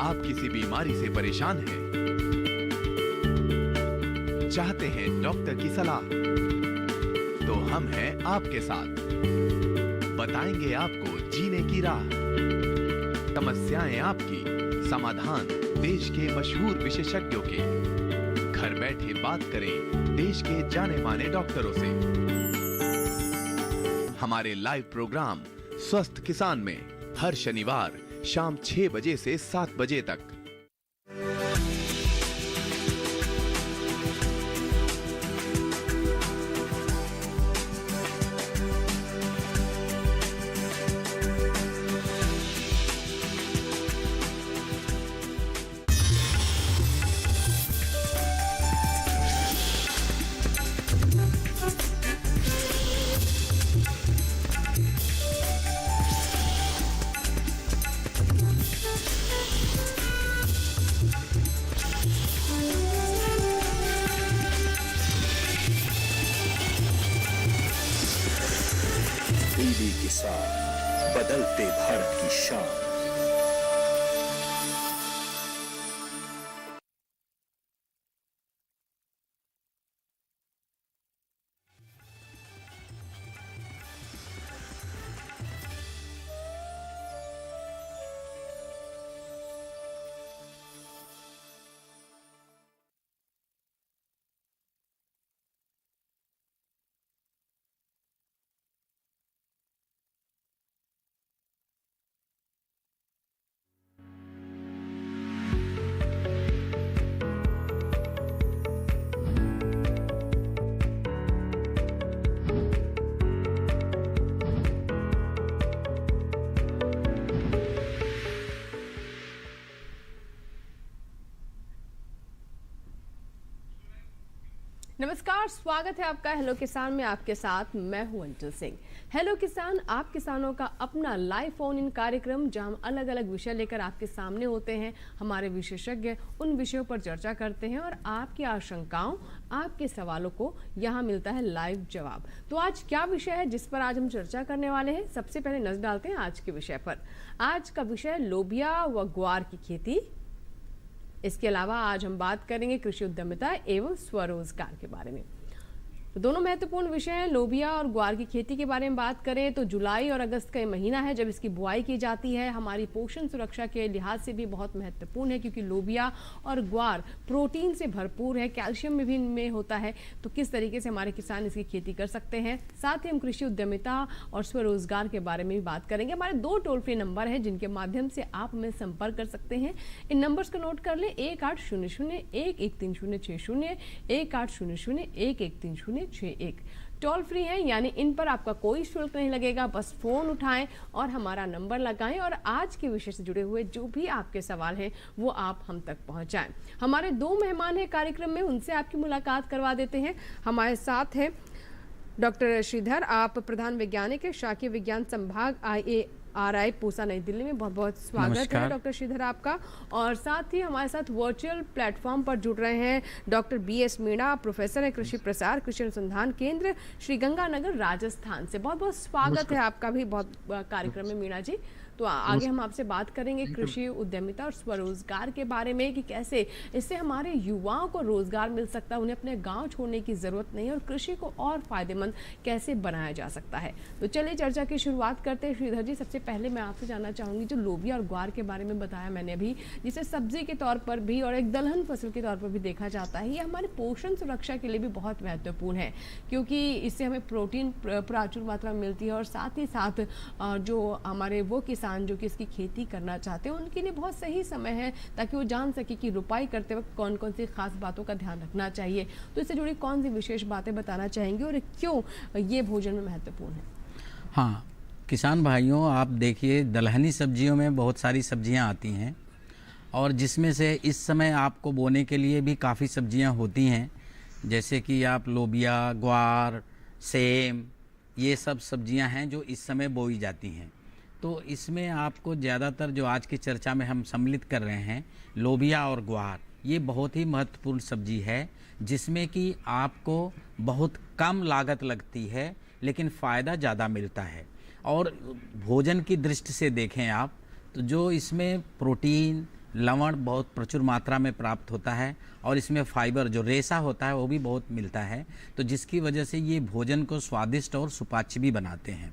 आप किसी बीमारी से परेशान हैं? चाहते हैं डॉक्टर की सलाह? तो हम हैं आपके साथ। बताएंगे आपको जीने की राह। समस्याएं आपकी, समाधान देश के मशहूर विशेषज्ञों के। घर बैठे बात करें देश के जाने माने डॉक्टरों से। हमारे लाइव प्रोग्राम स्वस्थ किसान में हर शनिवार शाम 6 बजे से 7 बजे तक। टीवी किसान, बदलते भारत की शान। नमस्कार, स्वागत है आपका हेलो किसान में। आपके साथ मैं हूं अंजल सिंह। हेलो किसान, आप किसानों का अपना लाइव फोन इन कार्यक्रम जहां हम अलग अलग विषय लेकर आपके सामने होते हैं। हमारे विशेषज्ञ उन विषयों पर चर्चा करते हैं और आपकी आशंकाओं, आपके सवालों को यहां मिलता है लाइव जवाब। तो आज क्या विषय है जिस पर आज हम चर्चा करने वाले हैं? सबसे पहले नजर डालते हैं आज के विषय पर। आज का विषय है लोबिया व ग्वार की खेती। इसके अलावा आज हम बात करेंगे कृषि उद्यमिता एवं स्वरोजगार के बारे में। तो दोनों महत्वपूर्ण विषय हैं। लोबिया और ग्वार की खेती के बारे में बात करें तो जुलाई और अगस्त का महीना है जब इसकी बुआई की जाती है। हमारी पोषण सुरक्षा के लिहाज से भी बहुत महत्वपूर्ण है क्योंकि लोबिया और ग्वार प्रोटीन से भरपूर है, कैल्शियम में भी इनमें होता है। तो किस तरीके से हमारे किसान इसकी खेती कर सकते हैं। साथ ही हम कृषि उद्यमिता और स्वरोजगार के बारे में भी बात करेंगे। हमारे 2 टोल फ्री नंबर हैं जिनके माध्यम से आप हमें संपर्क कर सकते हैं। इन नंबर्स को नोट कर लें, 1800-113060, 1800-113061 टोल फ्री है, यानी इन पर आपका कोई शुल्क नहीं लगेगा। बस फोन उठाएं और हमारा नंबर लगाएं और आज के विषय से जुड़े हुए जो भी आपके सवाल हैं वो आप हम तक पहुंचाएं। हमारे 2 मेहमान हैं कार्यक्रम में, उनसे आपकी मुलाकात करवा देते हैं। हमारे साथ है डॉक्टर श्रीधर, आप प्रधान वैज्ञानिक है, शाकीय विज्ञान संभाग IARI पूसा, नई दिल्ली में। बहुत बहुत स्वागत है डॉक्टर श्रीधर आपका। और साथ ही हमारे साथ वर्चुअल प्लेटफॉर्म पर जुड़ रहे हैं डॉक्टर BS मीणा, प्रोफेसर है कृषि प्रसार कृषि अनुसंधान केंद्र श्रीगंगानगर, राजस्थान से। बहुत बहुत स्वागत है आपका भी बहुत कार्यक्रम में मीणा जी। तो आगे हम आपसे बात करेंगे कृषि उद्यमिता और स्वरोजगार के बारे में कि कैसे इससे हमारे युवाओं को रोजगार मिल सकता है, उन्हें अपने गांव छोड़ने की जरूरत नहीं है और कृषि को और फायदेमंद कैसे बनाया जा सकता है। तो चलिए चर्चा की शुरुआत करते हैं। श्रीधर जी, सबसे पहले मैं आपसे जानना चाहूंगी, जो लोबिया और ग्वार के बारे में बताया मैंने अभी, जिसे सब्जी के तौर पर भी और एक दलहन फसल के तौर पर भी देखा जाता है, ये हमारे पोषण सुरक्षा के लिए भी बहुत महत्वपूर्ण है क्योंकि इससे हमें प्रोटीन प्रचुर मात्रा में मिलती है और साथ ही साथ जो हमारे वो किसान जो कि इसकी खेती करना चाहते हैं उनके लिए बहुत सही समय है ताकि वो जान सके कि रुपाई करते वक्त कौन कौन सी खास बातों का ध्यान रखना चाहिए। तो इससे जुड़ी कौन सी विशेष बातें बताना चाहेंगे और क्यों ये भोजन में महत्वपूर्ण है? हाँ किसान भाइयों, आप देखिए दलहनी सब्जियों में बहुत सारी सब्जियां आती हैं और जिसमें से इस समय आपको बोने के लिए भी काफ़ी सब्जियां होती हैं, जैसे कि आप लोबिया, ग्वार, सेम, ये सब सब्जियां हैं जो इस समय बोई जाती हैं। तो इसमें आपको ज़्यादातर जो आज की चर्चा में हम सम्मिलित कर रहे हैं, लोबिया और ग्वार, ये बहुत ही महत्वपूर्ण सब्जी है जिसमें कि आपको बहुत कम लागत लगती है लेकिन फ़ायदा ज़्यादा मिलता है। और भोजन की दृष्टि से देखें आप तो जो इसमें प्रोटीन, लवण बहुत प्रचुर मात्रा में प्राप्त होता है और इसमें फाइबर जो रेशा होता है वो भी बहुत मिलता है, तो जिसकी वजह से ये भोजन को स्वादिष्ट और सुपाच्य भी बनाते हैं।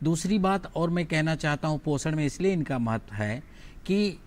दूसरी बात और मैं कहना चाहता हूँ, पोषण में इसलिए इनका महत्व है कि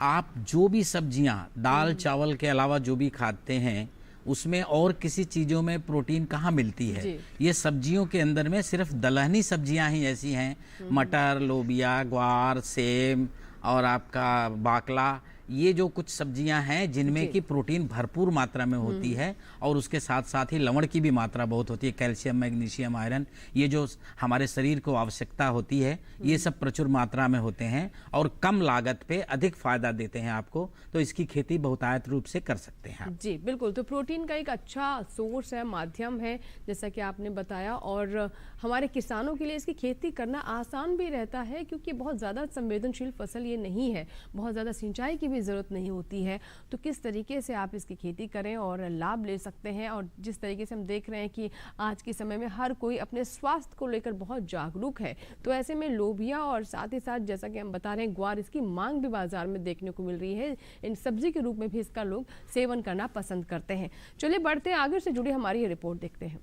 आप जो भी सब्जियां दाल चावल के अलावा जो भी खाते हैं उसमें और किसी चीज़ों में प्रोटीन कहाँ मिलती है। ये सब्जियों के अंदर में सिर्फ दलहनी सब्जियां ही ऐसी हैं, मटर, लोबिया, ग्वार, सेम और आपका बाकला, ये जो कुछ सब्जियां हैं जिनमें कि प्रोटीन भरपूर मात्रा में होती है और उसके साथ साथ ही लवण की भी मात्रा बहुत होती है, कैल्शियम, मैग्नीशियम, आयरन, ये जो हमारे शरीर को आवश्यकता होती है ये सब प्रचुर मात्रा में होते हैं और कम लागत पे अधिक फायदा देते हैं आपको, तो इसकी खेती बहुतायत रूप से कर सकते हैं। जी बिल्कुल, तो प्रोटीन का एक अच्छा सोर्स है, माध्यम है, जैसा कि आपने बताया, और हमारे किसानों के लिए इसकी खेती करना आसान भी रहता है क्योंकि बहुत ज़्यादा संवेदनशील फसल ये नहीं है, बहुत ज़्यादा सिंचाई की ज़रूरत नहीं होती है। तो किस तरीके से आप इसकी खेती करें और लाभ ले सकते हैं, और जिस तरीके से हम देख रहे हैं कि आज के समय में हर कोई अपने स्वास्थ्य को लेकर बहुत जागरूक है, तो ऐसे में लोबिया और साथ ही साथ जैसा कि हम बता रहे हैं ग्वार, इसकी मांग भी बाजार में देखने को मिल रही है, इन सब्जी के रूप में भी इसका लोग सेवन करना पसंद करते हैं। चलिए बढ़ते हैं आगे, से जुड़ी हमारी ये रिपोर्ट देखते हैं।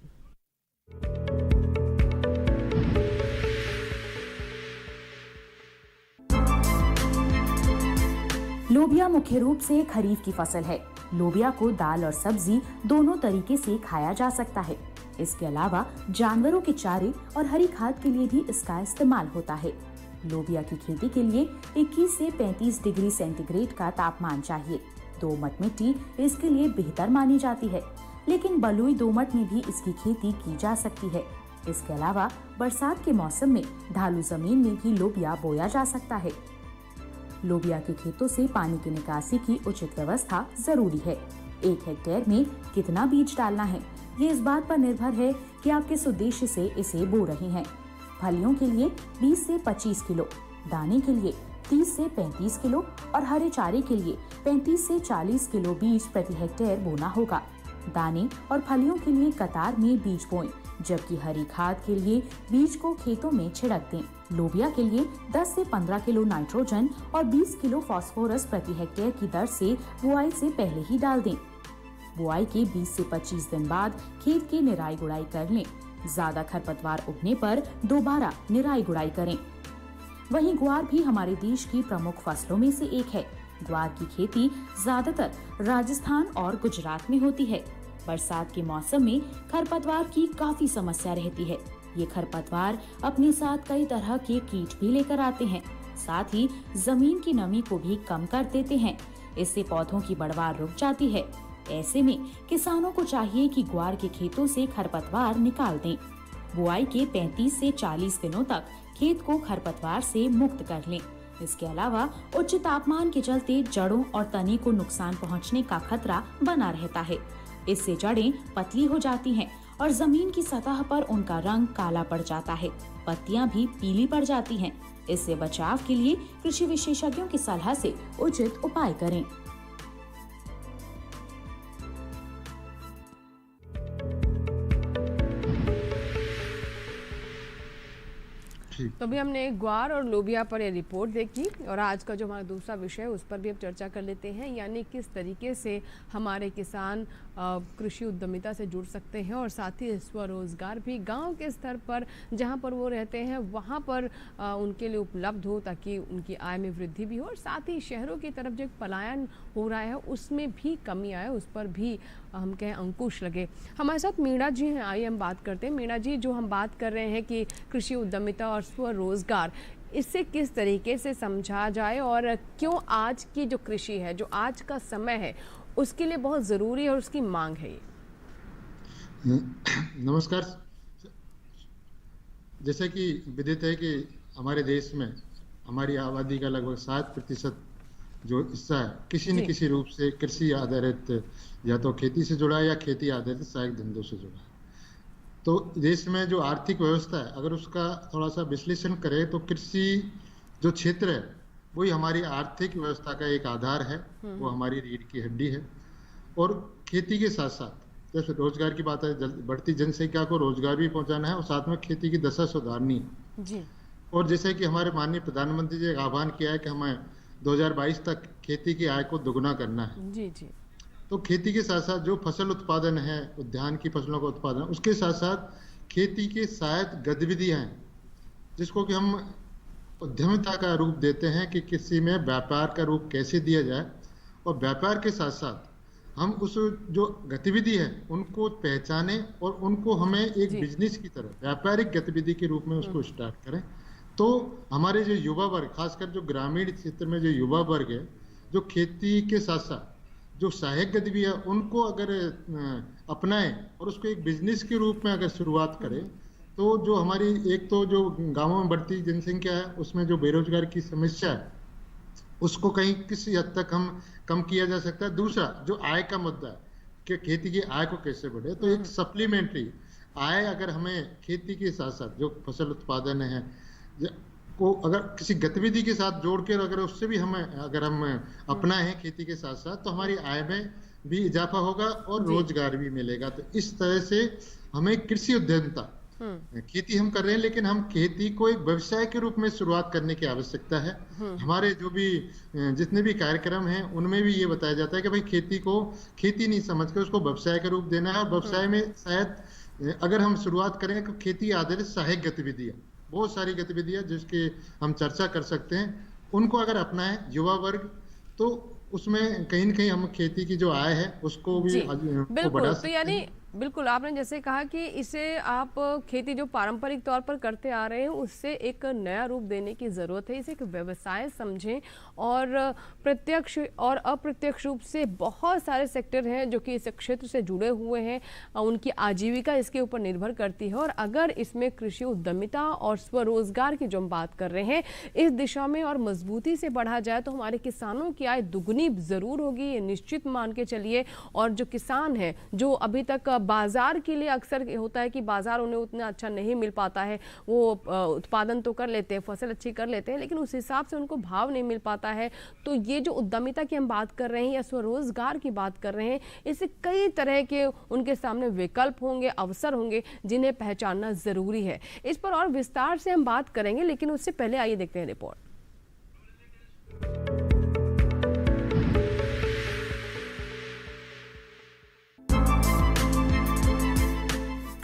लोबिया मुख्य रूप से खरीफ की फसल है। लोबिया को दाल और सब्जी दोनों तरीके से खाया जा सकता है। इसके अलावा जानवरों के चारे और हरी खाद के लिए भी इसका इस्तेमाल होता है। लोबिया की खेती के लिए 21 से 35 डिग्री सेंटीग्रेड का तापमान चाहिए। दोमट मिट्टी इसके लिए बेहतर मानी जाती है, लेकिन बलुई दोमट में भी इसकी खेती की जा सकती है। इसके अलावा बरसात के मौसम में ढालू जमीन में भी लोबिया बोया जा सकता है। लोबिया के खेतों से पानी की निकासी की उचित व्यवस्था जरूरी है। 1 हेक्टेयर में कितना बीज डालना है, ये इस बात पर निर्भर है कि आप किस उद्देश्य से इसे बो रहे हैं। फलियों के लिए 20 से 25 किलो, दाने के लिए 30 से 35 किलो और हरे चारे के लिए 35 से 40 किलो बीज प्रति हेक्टेयर बोना होगा। दाने और फलियों के लिए कतार में बीज बोएं, जबकि हरी खाद के लिए बीज को खेतों में छिड़क दें। लोबिया के लिए 10 से 15 किलो नाइट्रोजन और 20 किलो फास्फोरस प्रति हेक्टेयर की दर से बुआई से पहले ही डाल दें। बुआई के 20 से 25 दिन बाद खेत की निराई गुड़ाई कर लें। ज्यादा खरपतवार उगने पर दोबारा निराई गुड़ाई करें। वहीं ग्वार भी हमारे देश की प्रमुख फसलों में से एक है। ग्वार की खेती ज्यादातर राजस्थान और गुजरात में होती है। बरसात के मौसम में खरपतवार की काफी समस्या रहती है। ये खरपतवार अपने साथ कई तरह के कीट भी लेकर आते हैं, साथ ही जमीन की नमी को भी कम कर देते हैं। इससे पौधों की बढ़वार रुक जाती है। ऐसे में किसानों को चाहिए कि ग्वार के खेतों से खरपतवार निकाल दें। बुआई के 35 से 40 दिनों तक खेत को खरपतवार से मुक्त कर लें। इसके अलावा उच्च तापमान के चलते जड़ों और तने को नुकसान पहुंचने का खतरा बना रहता है। इससे जड़ें पतली हो जाती हैं और जमीन की सतह पर उनका रंग काला पड़ जाता है। पत्तियां भी पीली पड़ जाती हैं। इससे बचाव के लिए कृषि विशेषज्ञों की सलाह से उचित उपाय करें। तो अभी हमने ग्वार और लोबिया पर यह रिपोर्ट देखी, और आज का जो हमारा दूसरा विषय है उस पर भी अब चर्चा कर लेते हैं, यानी किस तरीके से हमारे किसान कृषि उद्यमिता से जुड़ सकते हैं और साथ ही स्वरोजगार भी गांव के स्तर पर जहां पर वो रहते हैं वहां पर उनके लिए उपलब्ध हो, ताकि उनकी आय में वृद्धि भी हो, और साथ ही शहरों की तरफ जो पलायन हो रहा है उसमें भी कमी आए, उस पर भी हम कहें अंकुश लगे। हमारे साथ मीणा जी हैं, आइए हम बात करते हैं। मीणा जी, जो हम बात कर रहे हैं कि कृषि उद्यमिता और स्वरोजगार, इससे किस तरीके से समझा जाए और क्यों आज की जो कृषि है, जो आज का समय है, उसके लिए बहुत ज़रूरी है और उसकी मांग है ये? नमस्कार। जैसे कि विदित है कि हमारे देश में हमारी आबादी का लगभग 7% जो हिस्सा है किसी न किसी रूप से कृषि आधारित या तो खेती से जुड़ा है या खेती आधारित सहायक धंधों से जुड़ा है। तो देश में जो आर्थिक व्यवस्था है, अगर उसका थोड़ा सा विश्लेषण करें तो कृषि जो क्षेत्र है वही हमारी आर्थिक व्यवस्था का एक आधार है, वो हमारी रीढ़ की हड्डी है। और खेती के साथ साथ जैसे रोजगार की बात है, बढ़ती जनसंख्या को रोजगार भी पहुंचाना है और साथ में खेती की दशा सुधारनी है। और जैसे कि हमारे माननीय प्रधानमंत्री जी ने आह्वान किया है कि हमें 2022 तक खेती की आय को दोगुना करना है। जी जी। तो खेती के साथ साथ जो फसल उत्पादन है, उद्यान की फसलों का उत्पादन, उसके साथ साथ खेती के सहायक गतिविधियां हैं, जिसको कि हम उद्यमिता का रूप देते हैं कि किसी में व्यापार का रूप कैसे दिया जाए, और व्यापार के साथ साथ हम उस जो गतिविधि है उनको पहचाने और उनको हमें एक बिजनेस की तरह व्यापारिक गतिविधि के रूप में उसको स्टार्ट करें। तो हमारे जो युवा वर्ग, खासकर जो ग्रामीण क्षेत्र में जो युवा वर्ग है, जो खेती के साथ साथ जो सहायक गतिविधि है उनको अगर अपनाएं और उसको एक बिजनेस के रूप में अगर शुरुआत करें, तो जो हमारी एक तो जो गांवों में बढ़ती जनसंख्या है उसमें जो बेरोजगार की समस्या है उसको कहीं किसी हद तक हम कम किया जा सकता है। दूसरा जो आय का मुद्दा है कि खेती की आय को कैसे बढ़े, तो एक सप्लीमेंट्री आय अगर हमें खेती के साथ साथ जो फसल उत्पादन है को अगर किसी गतिविधि के साथ जोड़ कर अगर उससे भी हमें अगर हम अपना है खेती के साथ साथ, तो हमारी आय में भी इजाफा होगा और रोजगार भी मिलेगा। तो इस तरह से हमें कृषि उद्यमिता, खेती हम कर रहे हैं लेकिन हम खेती को एक व्यवसाय के रूप में शुरुआत करने की आवश्यकता है। हमारे जो भी जितने भी कार्यक्रम हैं उनमें भी ये बताया जाता है कि भाई खेती को खेती नहीं समझ कर उसको व्यवसाय का रूप देना है। और व्यवसाय में शायद अगर हम शुरुआत करें तो खेती आधारित सहायक गतिविधियां, बहुत सारी गतिविधियां जिसकी हम चर्चा कर सकते हैं, उनको अगर अपनाएं युवा वर्ग, तो उसमें कहीं न कहीं हम खेती की जो आय है उसको भी बिल्कुल। तो यानी बिल्कुल आपने जैसे कहा कि इसे आप खेती जो पारंपरिक तौर पर करते आ रहे हैं उससे एक नया रूप देने की ज़रूरत है, इसे एक व्यवसाय समझें। और प्रत्यक्ष और अप्रत्यक्ष रूप से बहुत सारे सेक्टर हैं जो कि इस क्षेत्र से जुड़े हुए हैं, उनकी आजीविका इसके ऊपर निर्भर करती है। और अगर इसमें कृषि उद्यमिता और स्वरोजगार की जो हम बात कर रहे हैं इस दिशा में और मजबूती से बढ़ा जाए तो हमारे किसानों की आय दुगनी ज़रूर होगी, ये निश्चित मान के चलिए। और जो किसान है जो अभी तक बाजार के लिए अक्सर होता है कि बाजार उन्हें उतना अच्छा नहीं मिल पाता है, वो उत्पादन तो कर लेते हैं, फसल अच्छी कर लेते हैं, लेकिन उस हिसाब से उनको भाव नहीं मिल पाता है। तो ये जो उद्यमिता की हम बात कर रहे हैं या स्वरोजगार की बात कर रहे हैं, इससे कई तरह के उनके सामने विकल्प होंगे, अवसर होंगे जिन्हें पहचानना जरूरी है। इस पर और विस्तार से हम बात करेंगे, लेकिन उससे पहले आइए देखते हैं रिपोर्ट।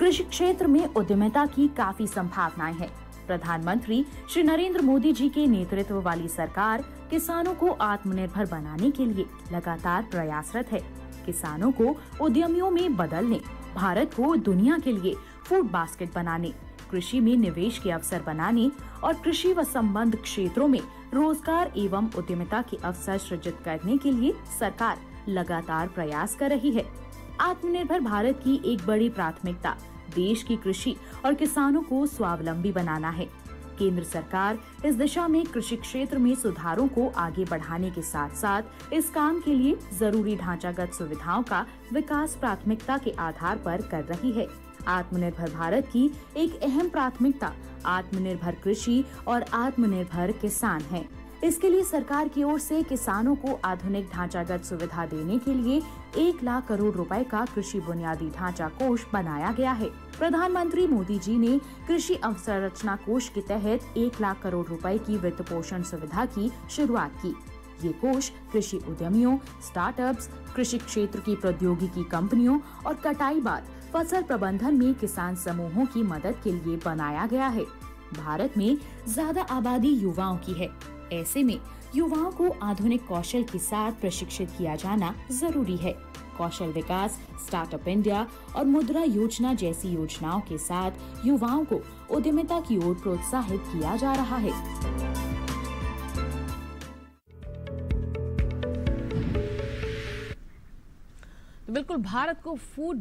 कृषि क्षेत्र में उद्यमिता की काफी संभावनाएं हैं। प्रधानमंत्री श्री नरेंद्र मोदी जी के नेतृत्व वाली सरकार किसानों को आत्मनिर्भर बनाने के लिए लगातार प्रयासरत है। किसानों को उद्यमियों में बदलने, भारत को दुनिया के लिए फूड बास्केट बनाने, कृषि में निवेश के अवसर बनाने और कृषि व संबद्ध क्षेत्रों में रोजगार एवं उद्यमिता के अवसर सृजित करने के लिए सरकार लगातार प्रयास कर रही है। आत्मनिर्भर भारत की एक बड़ी प्राथमिकता देश की कृषि और किसानों को स्वावलंबी बनाना है। केंद्र सरकार इस दिशा में कृषि क्षेत्र में सुधारों को आगे बढ़ाने के साथ साथ इस काम के लिए जरूरी ढांचागत सुविधाओं का विकास प्राथमिकता के आधार पर कर रही है। आत्मनिर्भर भारत की एक अहम प्राथमिकता आत्मनिर्भर कृषि और आत्मनिर्भर किसान है। इसके लिए सरकार की ओर से किसानों को आधुनिक ढांचागत सुविधा देने के लिए 1 लाख करोड़ रुपए का कृषि बुनियादी ढांचा कोष बनाया गया है। प्रधानमंत्री मोदी जी ने कृषि अवसंरचना कोष के तहत 1 लाख करोड़ रुपए की वित्त पोषण सुविधा की शुरुआत की। ये कोष कृषि उद्यमियों, स्टार्टअप्स, कृषि क्षेत्र की प्रौद्योगिकी कंपनियों और कटाई बाद फसल प्रबंधन में किसान समूहों की मदद के लिए बनाया गया है। भारत में ज्यादा आबादी युवाओं की है, ऐसे में युवाओं को आधुनिक कौशल के साथ प्रशिक्षित किया जाना जरूरी है। कौशल विकास, स्टार्टअप इंडिया और मुद्रा योजना जैसी योजनाओं के साथ युवाओं को उद्यमिता की ओर प्रोत्साहित किया जा रहा है। बिल्कुल, भारत को फूड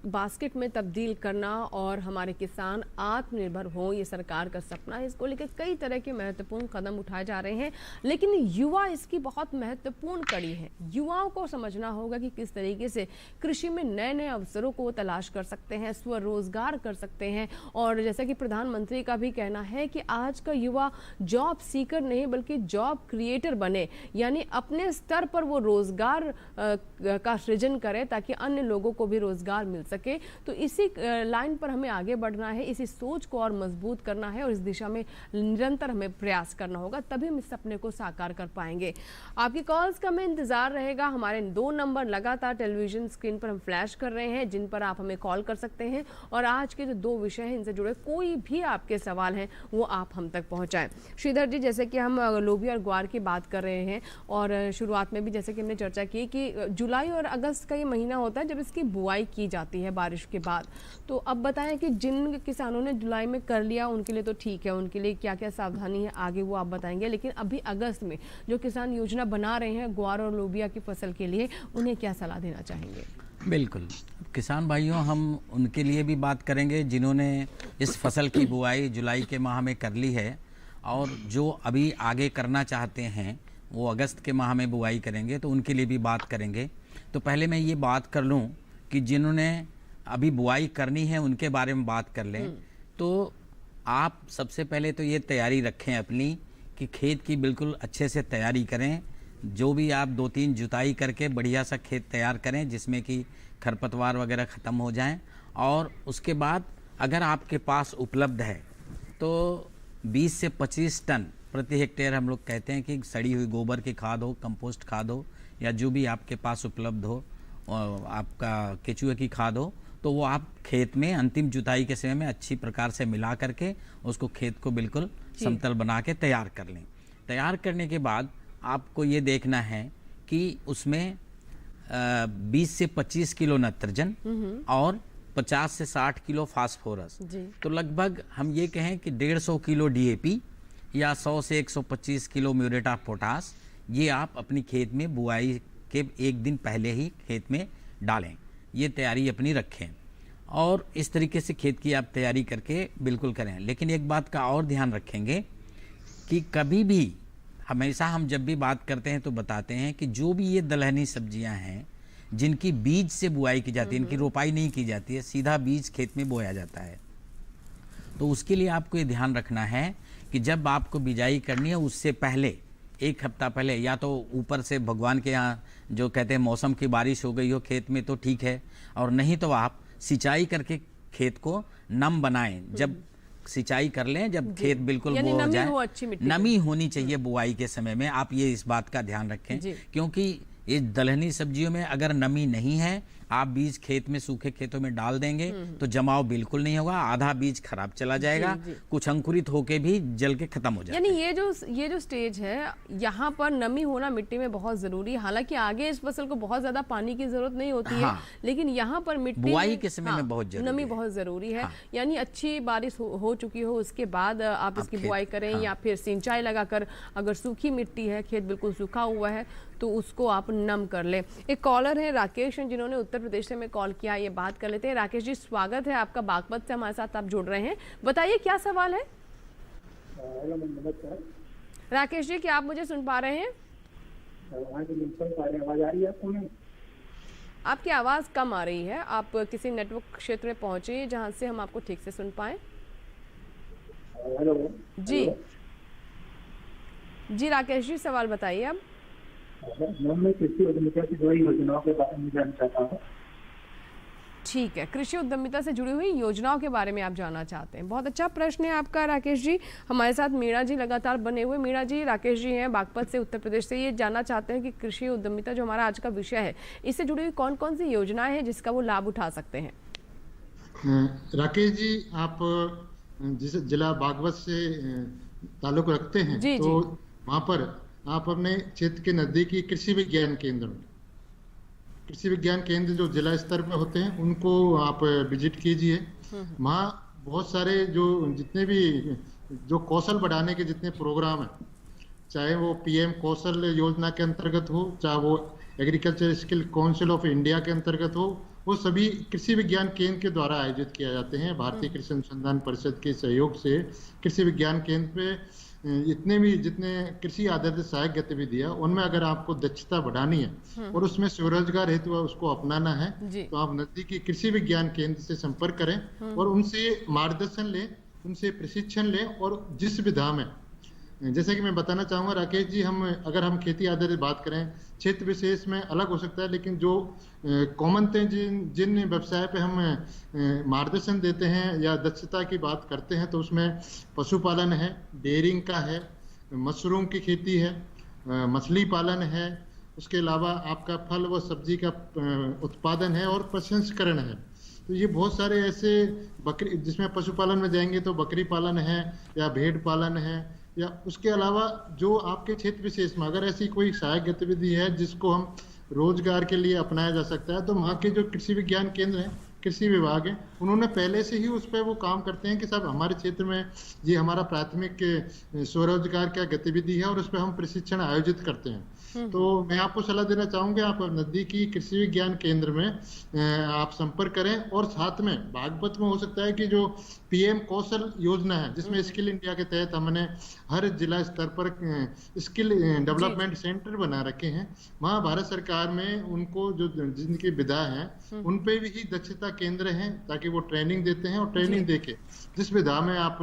बास्केट में तब्दील करना और हमारे किसान आत्मनिर्भर हों, ये सरकार का सपना है। इसको लेकर कई तरह के महत्वपूर्ण कदम उठाए जा रहे हैं, लेकिन युवा इसकी बहुत महत्वपूर्ण कड़ी है। युवाओं को समझना होगा कि किस तरीके से कृषि में नए नए अवसरों को तलाश कर सकते हैं, स्वरोजगार कर सकते हैं। और जैसा कि प्रधानमंत्री का भी कहना है कि आज का युवा जॉब सीकर नहीं बल्कि जॉब क्रिएटर बने, यानी अपने स्तर पर वो रोजगार का सृजन करे ताकि अन्य लोगों को भी रोजगार मिल सके। तो इसी लाइन पर हमें आगे बढ़ना है, इसी सोच को और मजबूत करना है और इस दिशा में निरंतर हमें प्रयास करना होगा, तभी हम इस सपने को साकार कर पाएंगे। आपकी कॉल्स का हमें इंतजार रहेगा। हमारे 2 नंबर लगातार टेलीविजन स्क्रीन पर हम फ्लैश कर रहे हैं, जिन पर आप हमें कॉल कर सकते हैं और आज के जो 2 विषय हैं इनसे जुड़े कोई भी आपके सवाल हैं वो आप हम तक पहुंचाएं। श्रीधर जी, जैसे कि हम लोबिया और ग्वार की बात कर रहे हैं और शुरुआत में भी जैसे कि हमने चर्चा की कि जुलाई और अगस्त का ये महीना होता है जब इसकी बुआई की जाती है बारिश के बाद। तो अब बताएं कि जिन किसानों ने जुलाई में कर लिया उनके लिए तो ठीक है, उनके लिए क्या क्या सावधानी है आगे वो आप बताएंगे, लेकिन अभी अगस्त में जो किसान योजना बना रहे हैं ग्वार और लोबिया की फसल के लिए, उन्हें क्या सलाह देना चाहेंगे? बिल्कुल, किसान भाइयों हम उनके लिए भी बात करेंगे जिन्होंने इस फसल की बुआई जुलाई के माह में कर ली है और जो अभी आगे करना चाहते हैं वो अगस्त के माह में बुआई करेंगे, तो उनके लिए भी बात करेंगे। तो पहले मैं ये बात कर लूँ कि जिन्होंने अभी बुआई करनी है उनके बारे में बात कर लें। तो आप सबसे पहले तो ये तैयारी रखें अपनी कि खेत की बिल्कुल अच्छे से तैयारी करें। जो भी आप 2-3 जुताई करके बढ़िया सा खेत तैयार करें जिसमें कि खरपतवार वगैरह ख़त्म हो जाएं, और उसके बाद अगर आपके पास उपलब्ध है तो 20 से 25 टन प्रति हेक्टेयर हम लोग कहते हैं कि सड़ी हुई गोबर की खाद हो, कंपोस्ट खाद हो या जो भी आपके पास उपलब्ध हो, आपका केचुए की खाद हो, तो वो आप खेत में अंतिम जुताई के समय में अच्छी प्रकार से मिला करके उसको खेत को बिल्कुल समतल बना के तैयार कर लें। तैयार करने के बाद आपको ये देखना है कि उसमें 20 से 25 किलो नाइट्रोजन और 50 से 60 किलो फास्फोरस, तो लगभग हम ये कहें कि 150 किलो डीएपी या 100 से 125 किलो म्यूरेट ऑफ पोटास, ये आप अपनी खेत में बुआई के 1 दिन पहले ही खेत में डालें। ये तैयारी अपनी रखें और इस तरीके से खेत की आप तैयारी करके बिल्कुल करें। लेकिन एक बात का और ध्यान रखेंगे कि कभी भी, हमेशा हम जब भी बात करते हैं तो बताते हैं कि जो भी ये दलहनी सब्जियां हैं जिनकी बीज से बुआई की जाती है, इनकी रोपाई नहीं की जाती है, सीधा बीज खेत में बोया जाता है, तो उसके लिए आपको ये ध्यान रखना है कि जब आपको बिजाई करनी है उससे पहले 1 हफ्ता पहले या तो ऊपर से भगवान के यहाँ जो कहते हैं मौसम की बारिश हो गई हो खेत में तो ठीक है, और नहीं तो आप सिंचाई करके खेत को नम बनाएं। जब सिंचाई कर लें, जब खेत बिल्कुल वो हो जाए, नमी होनी चाहिए बुआई के समय में, आप ये इस बात का ध्यान रखें। क्योंकि ये दलहनी सब्जियों में अगर नमी नहीं है, आप बीज खेत में सूखे खेतों में डाल देंगे तो जमाव बिल्कुल नहीं होगा, आधा बीज खराब चला जाएगा, कुछ अंकुरित होके भी जल के खत्म हो जाएगा। यानी ये जो स्टेज है यहाँ पर नमी होना मिट्टी में बहुत जरूरी है। हालांकि आगे इस फसल को बहुत ज्यादा पानी की जरूरत नहीं होती है, लेकिन यहाँ पर मिट्टी बुआई के समय में बहुत जरूरी नमी बहुत जरूरी है। यानी अच्छी बारिश हो चुकी हो उसके बाद आप इसकी बुआई करें या फिर सिंचाई लगाकर, अगर सूखी मिट्टी है, खेत बिल्कुल सूखा हुआ है तो उसको आप नम कर लें। एक कॉलर है राकेश हैं जिन्होंने उत्तर प्रदेश से में कॉल किया, ये बात कर लेते हैं। राकेश जी, स्वागत है आपका, बागपत से हमारे साथ आप जुड़ रहे हैं, बताइए क्या सवाल है? राकेश जी, क्या आप मुझे सुन पा रहे हैं? आवाज आ रही है आपको? आपकी आवाज कम आ रही है, आप किसी नेटवर्क क्षेत्र में पहुंचे जहां से हम आपको ठीक से सुन पाए। हेलो जी राकेश जी, सवाल बताइए अब। मैं कृषि उद्यमिता से जुड़ी योजनाओं के बारे में जानना चाहता हूँ। ठीक है, कृषि उद्यमिता से जुड़ी हुई योजनाओं के बारे में आप जानना चाहते हैं। बहुत अच्छा प्रश्न है आपका राकेश जी। हमारे साथ मीणा जी लगातार बने हुए। मीणा जी, राकेश जी हैं बागपत से उत्तर प्रदेश से, ये जानना चाहते हैं कि कृषि उद्यमिता जो हमारा आज का विषय है, इससे जुड़ी हुई कौन कौन सी योजनाएं हैं जिसका वो लाभ उठा सकते हैं? राकेश जी, आप जिस जिला बागपत से ताल्लुक रखते हैं तो वहाँ पर आप अपने क्षेत्र के नजदीकी कृषि विज्ञान केंद्र जो जिला स्तर पे होते हैं उनको आप विजिट कीजिए। वहाँ बहुत सारे जितने भी जो कौशल बढ़ाने के जितने प्रोग्राम हैं, चाहे वो पीएम कौशल योजना के अंतर्गत हो, चाहे वो agriculture skill council of India के अंतर्गत हो, वो सभी कृषि विज्ञान केंद्र के द्वारा आयोजित किए जाते हैं। भारतीय कृषि अनुसंधान परिषद के सहयोग से कृषि विज्ञान केंद्र पे जितने कृषि आधारित सहायक गतिविधियां, उनमें अगर आपको दक्षता बढ़ानी है और उसमें स्वरोजगार हेतु उसको अपनाना है तो आप नजदीकी कृषि विज्ञान केंद्र से संपर्क करें और उनसे मार्गदर्शन लें, उनसे प्रशिक्षण लें और जिस विधा में जैसे कि मैं बताना चाहूँगा राकेश जी, अगर हम खेती आधारित बात करें, क्षेत्र विशेष में अलग हो सकता है, लेकिन जो कॉमन थे जिन व्यवसाय पे हम मार्गदर्शन देते हैं या दक्षता की बात करते हैं, तो उसमें पशुपालन है, डेयरिंग का है, मशरूम की खेती है, मछली पालन है, उसके अलावा आपका फल व सब्जी का उत्पादन है और प्रसंस्करण है। तो ये बहुत सारे ऐसे बकरी, जिसमें पशुपालन में जाएंगे तो बकरी पालन है या भेड़ पालन है, या उसके अलावा जो आपके क्षेत्र विशेष में अगर ऐसी कोई सहायक गतिविधि है जिसको हम रोजगार के लिए अपनाया जा सकता है, तो वहाँ के जो कृषि विज्ञान केंद्र हैं, कृषि विभाग है, उन्होंने पहले से ही उस पर वो काम करते हैं कि साहब हमारे क्षेत्र में ये हमारा प्राथमिक स्वरोजगार क्या गतिविधि है और उस पर हम प्रशिक्षण आयोजित करते हैं। तो मैं आपको सलाह देना चाहूंगा, आप नजदीकी कृषि विज्ञान केंद्र में आप संपर्क करें, और साथ में बागपत में हो सकता है कि जो पीएम कौशल योजना है, जिसमें स्किल इंडिया के तहत हमने हर जिला स्तर पर स्किल डेवलपमेंट सेंटर बना रखे हैं, वहाँ भारत सरकार में उनको जो जिनकी विधा है उन पे भी दक्षता केंद्र हैं, ताकि वो ट्रेनिंग देते हैं और ट्रेनिंग देके जिस विधा में आप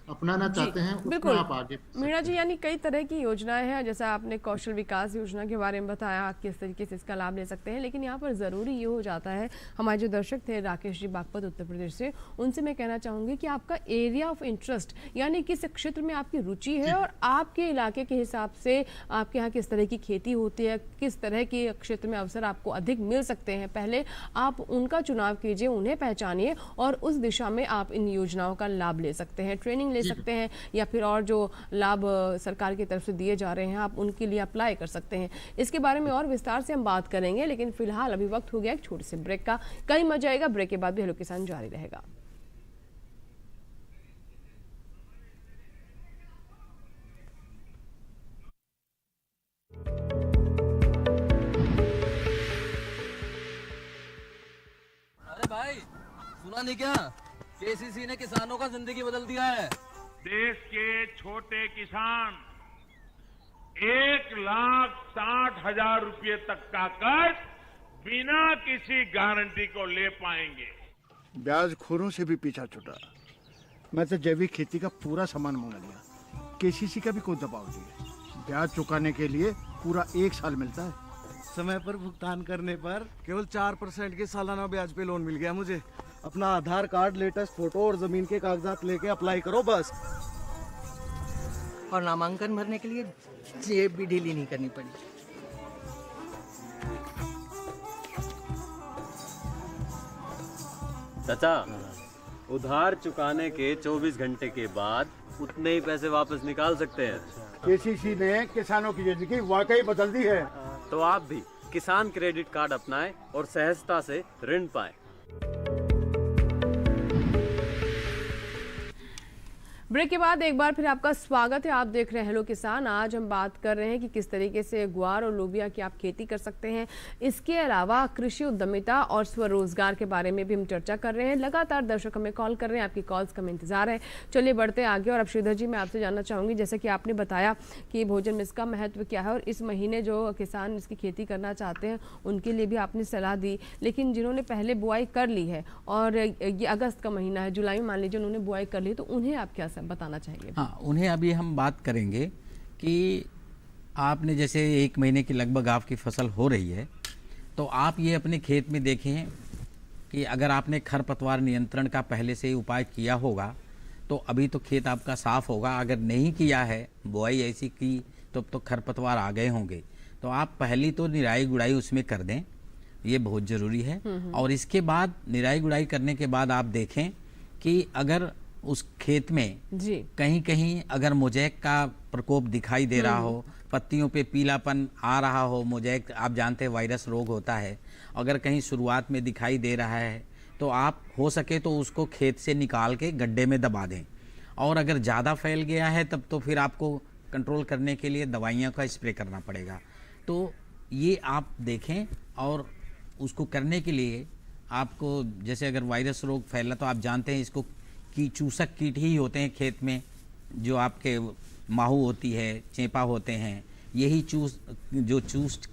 अपनाना चाहते हैं उसमें आप आगे। मीणा जी, यानी कई तरह की योजनाएं हैं, जैसा आपने कौशल विकास योजना के बारे में बताया, किस तरीके से इसका लाभ ले सकते हैं, लेकिन यहाँ पर ज़रूरी ये हो जाता है, हमारे जो दर्शक थे राकेश जी बागपत उत्तर प्रदेश से, उनसे मैं कहना चाहूँगी कि आपका एरिया ऑफ इंटरेस्ट, यानी किस क्षेत्र में आपकी रुचि है और आपके इलाके के हिसाब से आपके यहाँ किस तरह की खेती होती है, किस तरह के क्षेत्र में अवसर आपको अधिक मिल सकते हैं, पहले आप उनका चुनाव कीजिए, उन्हें पहचानिए और उस दिशा में आप इन योजनाओं का लाभ ले सकते हैं, ट्रेनिंग ले सकते हैं, या फिर और जो लाभ सरकार की तरफ से दिए जा रहे हैं आप उनके लिए अप्लाई कर सकते हैं। इसके बारे में और विस्तार से हम बात करेंगे, लेकिन फिलहाल अभी वक्त हो गया एक छोटे से ब्रेक का। कई मजा आएगा, ब्रेक के बाद भी हेलो किसान जारी रहेगा। अरे भाई, सुना नहीं क्या? केसीसी ने किसानों का जिंदगी बदल दिया है। देश के छोटे किसान 1,60,000 रुपए तक का कर्ज बिना किसी गारंटी को ले पाएंगे। ब्याज खोरों से भी पीछा छूटा। मैं तो जैविक खेती का पूरा सामान मंगा लिया, केसीसी का भी कोई दबाव नहीं है। ब्याज चुकाने के लिए पूरा 1 साल मिलता है। समय पर भुगतान करने पर केवल 4% के सालाना ब्याज पे लोन मिल गया मुझे। अपना आधार कार्ड, लेटेस्ट फोटो और जमीन के कागजात लेके अप्लाई करो बस। और नामांकन भरने के लिए जेब भी ढीली नहीं करनी पड़ी। चाचा, उधार चुकाने के 24 घंटे के बाद उतने ही पैसे वापस निकाल सकते हैं। केसीसी ने किसानों की जिंदगी वाकई बदल दी है। तो आप भी किसान क्रेडिट कार्ड अपनाएं और सहजता से ऋण पाएं। ब्रेक के बाद एक बार फिर आपका स्वागत है। आप देख रहे हैं हेलो किसान। आज हम बात कर रहे हैं कि किस तरीके से ग्वार और लोबिया की आप खेती कर सकते हैं। इसके अलावा कृषि उद्यमिता और स्वरोजगार के बारे में भी हम चर्चा कर रहे हैं। लगातार दर्शक हमें कॉल कर रहे हैं, आपकी कॉल्स का इंतजार है। चलिए बढ़ते आगे। और अब श्रीधर जी, मैं आपसे जानना चाहूँगी, जैसे कि आपने बताया कि भोजन में इसका महत्व क्या है और इस महीने जो किसान इसकी खेती करना चाहते हैं उनके लिए भी आपने सलाह दी, लेकिन जिन्होंने पहले बुआई कर ली है और ये अगस्त का महीना है, जुलाई में मान लीजिए उन्होंने बुआई कर ली, तो उन्हें आप क्या बताना चाहेंगे? हाँ, उन्हें अभी हम बात करेंगे कि आपने जैसे 1 महीने की लगभग आपकी फसल हो रही है, तो आप ये अपने खेत में देखें कि अगर आपने खरपतवार नियंत्रण का पहले से ही उपाय किया होगा तो अभी तो खेत आपका साफ होगा। अगर नहीं किया है, बुआई ऐसी की तो खरपतवार आ गए होंगे, तो आप पहली तो निराई गुड़ाई उसमें कर दें, ये बहुत ज़रूरी है। और इसके बाद निराई गुड़ाई करने के बाद आप देखें कि अगर उस खेत में कहीं कहीं अगर मोज़ेक का प्रकोप दिखाई दे रहा हो, पत्तियों पे पीलापन आ रहा हो, मोज़ेक आप जानते हैं वायरस रोग होता है, अगर कहीं शुरुआत में दिखाई दे रहा है तो आप हो सके तो उसको खेत से निकाल के गड्ढे में दबा दें। और अगर ज़्यादा फैल गया है तब तो फिर आपको कंट्रोल करने के लिए दवाइयों का स्प्रे करना पड़ेगा। तो ये आप देखें, और उसको करने के लिए आपको जैसे अगर वायरस रोग फैला तो आप जानते हैं इसको कि चूसक कीट ही होते हैं खेत में, जो आपके माहू होती है, चेपा होते हैं, यही चूस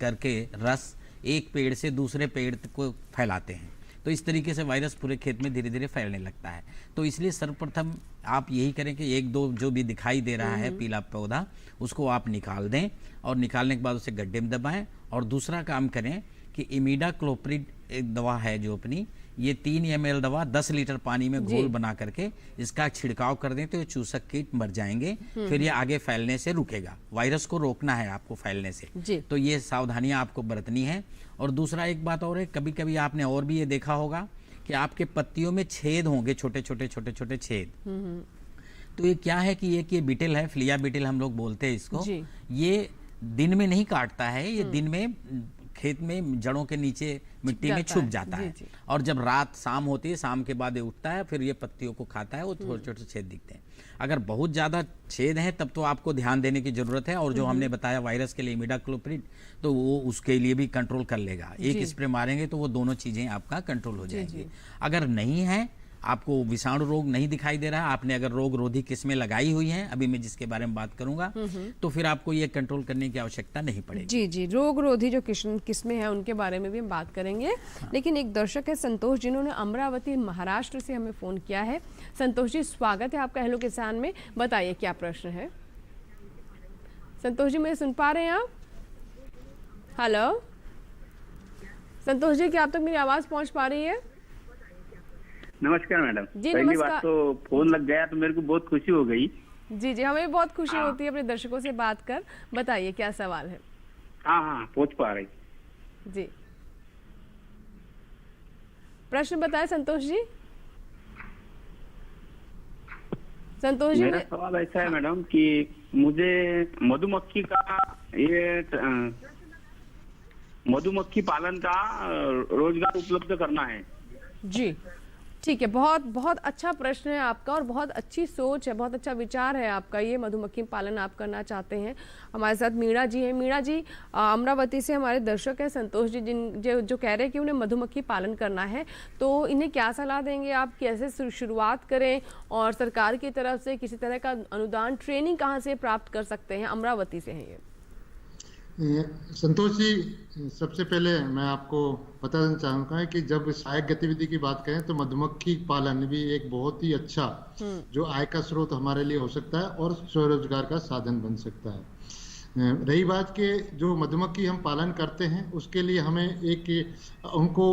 करके रस एक पेड़ से दूसरे पेड़ को फैलाते हैं। तो इस तरीके से वायरस पूरे खेत में धीरे धीरे फैलने लगता है। तो इसलिए सर्वप्रथम आप यही करें कि एक दो जो भी दिखाई दे रहा है पीला पौधा उसको आप निकाल दें, और निकालने के बाद उसे गड्ढे में दबाएं। और दूसरा काम करें कि इमिडाक्लोप्रिड एक दवा है जो अपनी, ये 3 ml दवा 10 लीटर पानी में घोल बना करके इसका छिड़काव कर दें तो ये चूसक कीट मर जाएंगे, फिर ये आगे फैलने से रुकेगा। वायरस को रोकना है आपको फैलने से, तो ये सावधानियां आपको बरतनी है। और दूसरा एक बात और है, कभी कभी आपने और भी ये देखा होगा कि आपके पत्तियों में छेद होंगे, छोटे छोटे छेद। तो ये क्या है कि ये बीटल है, फ्लिया बीटल हम लोग बोलते हैं इसको। ये दिन में नहीं काटता है, ये दिन में खेत में जड़ों के नीचे मिट्टी में छुप जाता है। और जब रात शाम होती है, शाम के बाद ये उठता है, फिर ये पत्तियों को खाता है, वो छोटे छोटे छेद दिखते हैं। अगर बहुत ज़्यादा छेद हैं तब तो आपको ध्यान देने की ज़रूरत है। और जो हमने बताया वायरस के लिए इमिडाक्लोप्रिड, तो वो उसके लिए भी कंट्रोल कर लेगा। एक स्प्रे मारेंगे तो वो दोनों चीज़ें आपका कंट्रोल हो जाएंगी। अगर नहीं है, आपको विषाणु रोग नहीं दिखाई दे रहा, आपने अगर रोग रोधी किस्में लगाई हुई हैं, अभी मैं जिसके बारे में बात करूंगा, तो फिर आपको ये कंट्रोल करने की आवश्यकता नहीं पड़ेगी। जी, रोग रोधी जो किस्में हैं उनके बारे में भी हम बात करेंगे। लेकिन एक दर्शक है संतोष, जिन्होंने अमरावती महाराष्ट्र से हमें फोन किया है। संतोष जी, स्वागत है आपका हेलो किसान में। बताइए क्या प्रश्न है। संतोष जी, मुझे सुन पा रहे हैं आप? हेलो संतोष जी, क्या आप तक मेरी आवाज पहुंच पा रही है? नमस्कार मैडम जी, पहली बात तो फोन लग गया तो मेरे को बहुत खुशी हो गई। जी, हमें बहुत खुशी होती है अपने दर्शकों से बात कर। बताइए क्या सवाल है। हाँ पहुंच पा रही जी, प्रश्न बताएं संतोष जी। संतोष जी, मेरा सवाल ऐसा है मैडम कि मुझे मधुमक्खी पालन का रोजगार उपलब्ध करना है। जी ठीक है, बहुत बहुत अच्छा प्रश्न है आपका और बहुत अच्छी सोच है, बहुत अच्छा विचार है आपका। ये मधुमक्खी पालन आप करना चाहते हैं। हमारे साथ मीणा जी हैं। मीणा जी अमरावती से हमारे दर्शक हैं। संतोष जी जो कह रहे हैं कि उन्हें मधुमक्खी पालन करना है, तो इन्हें क्या सलाह देंगे आप? कैसे शुरुआत करें और सरकार की तरफ से किसी तरह का अनुदान, ट्रेनिंग कहाँ से प्राप्त कर सकते हैं? अमरावती से हैं ये। संतोष जी, सबसे पहले मैं आपको बताना चाहूँगा कि जब सहायक गतिविधि की बात करें तो मधुमक्खी पालन भी एक बहुत ही अच्छा जो आय का स्रोत हमारे लिए हो सकता है और स्वरोजगार का साधन बन सकता है। रही बात के जो मधुमक्खी हम पालन करते हैं उसके लिए हमें उनको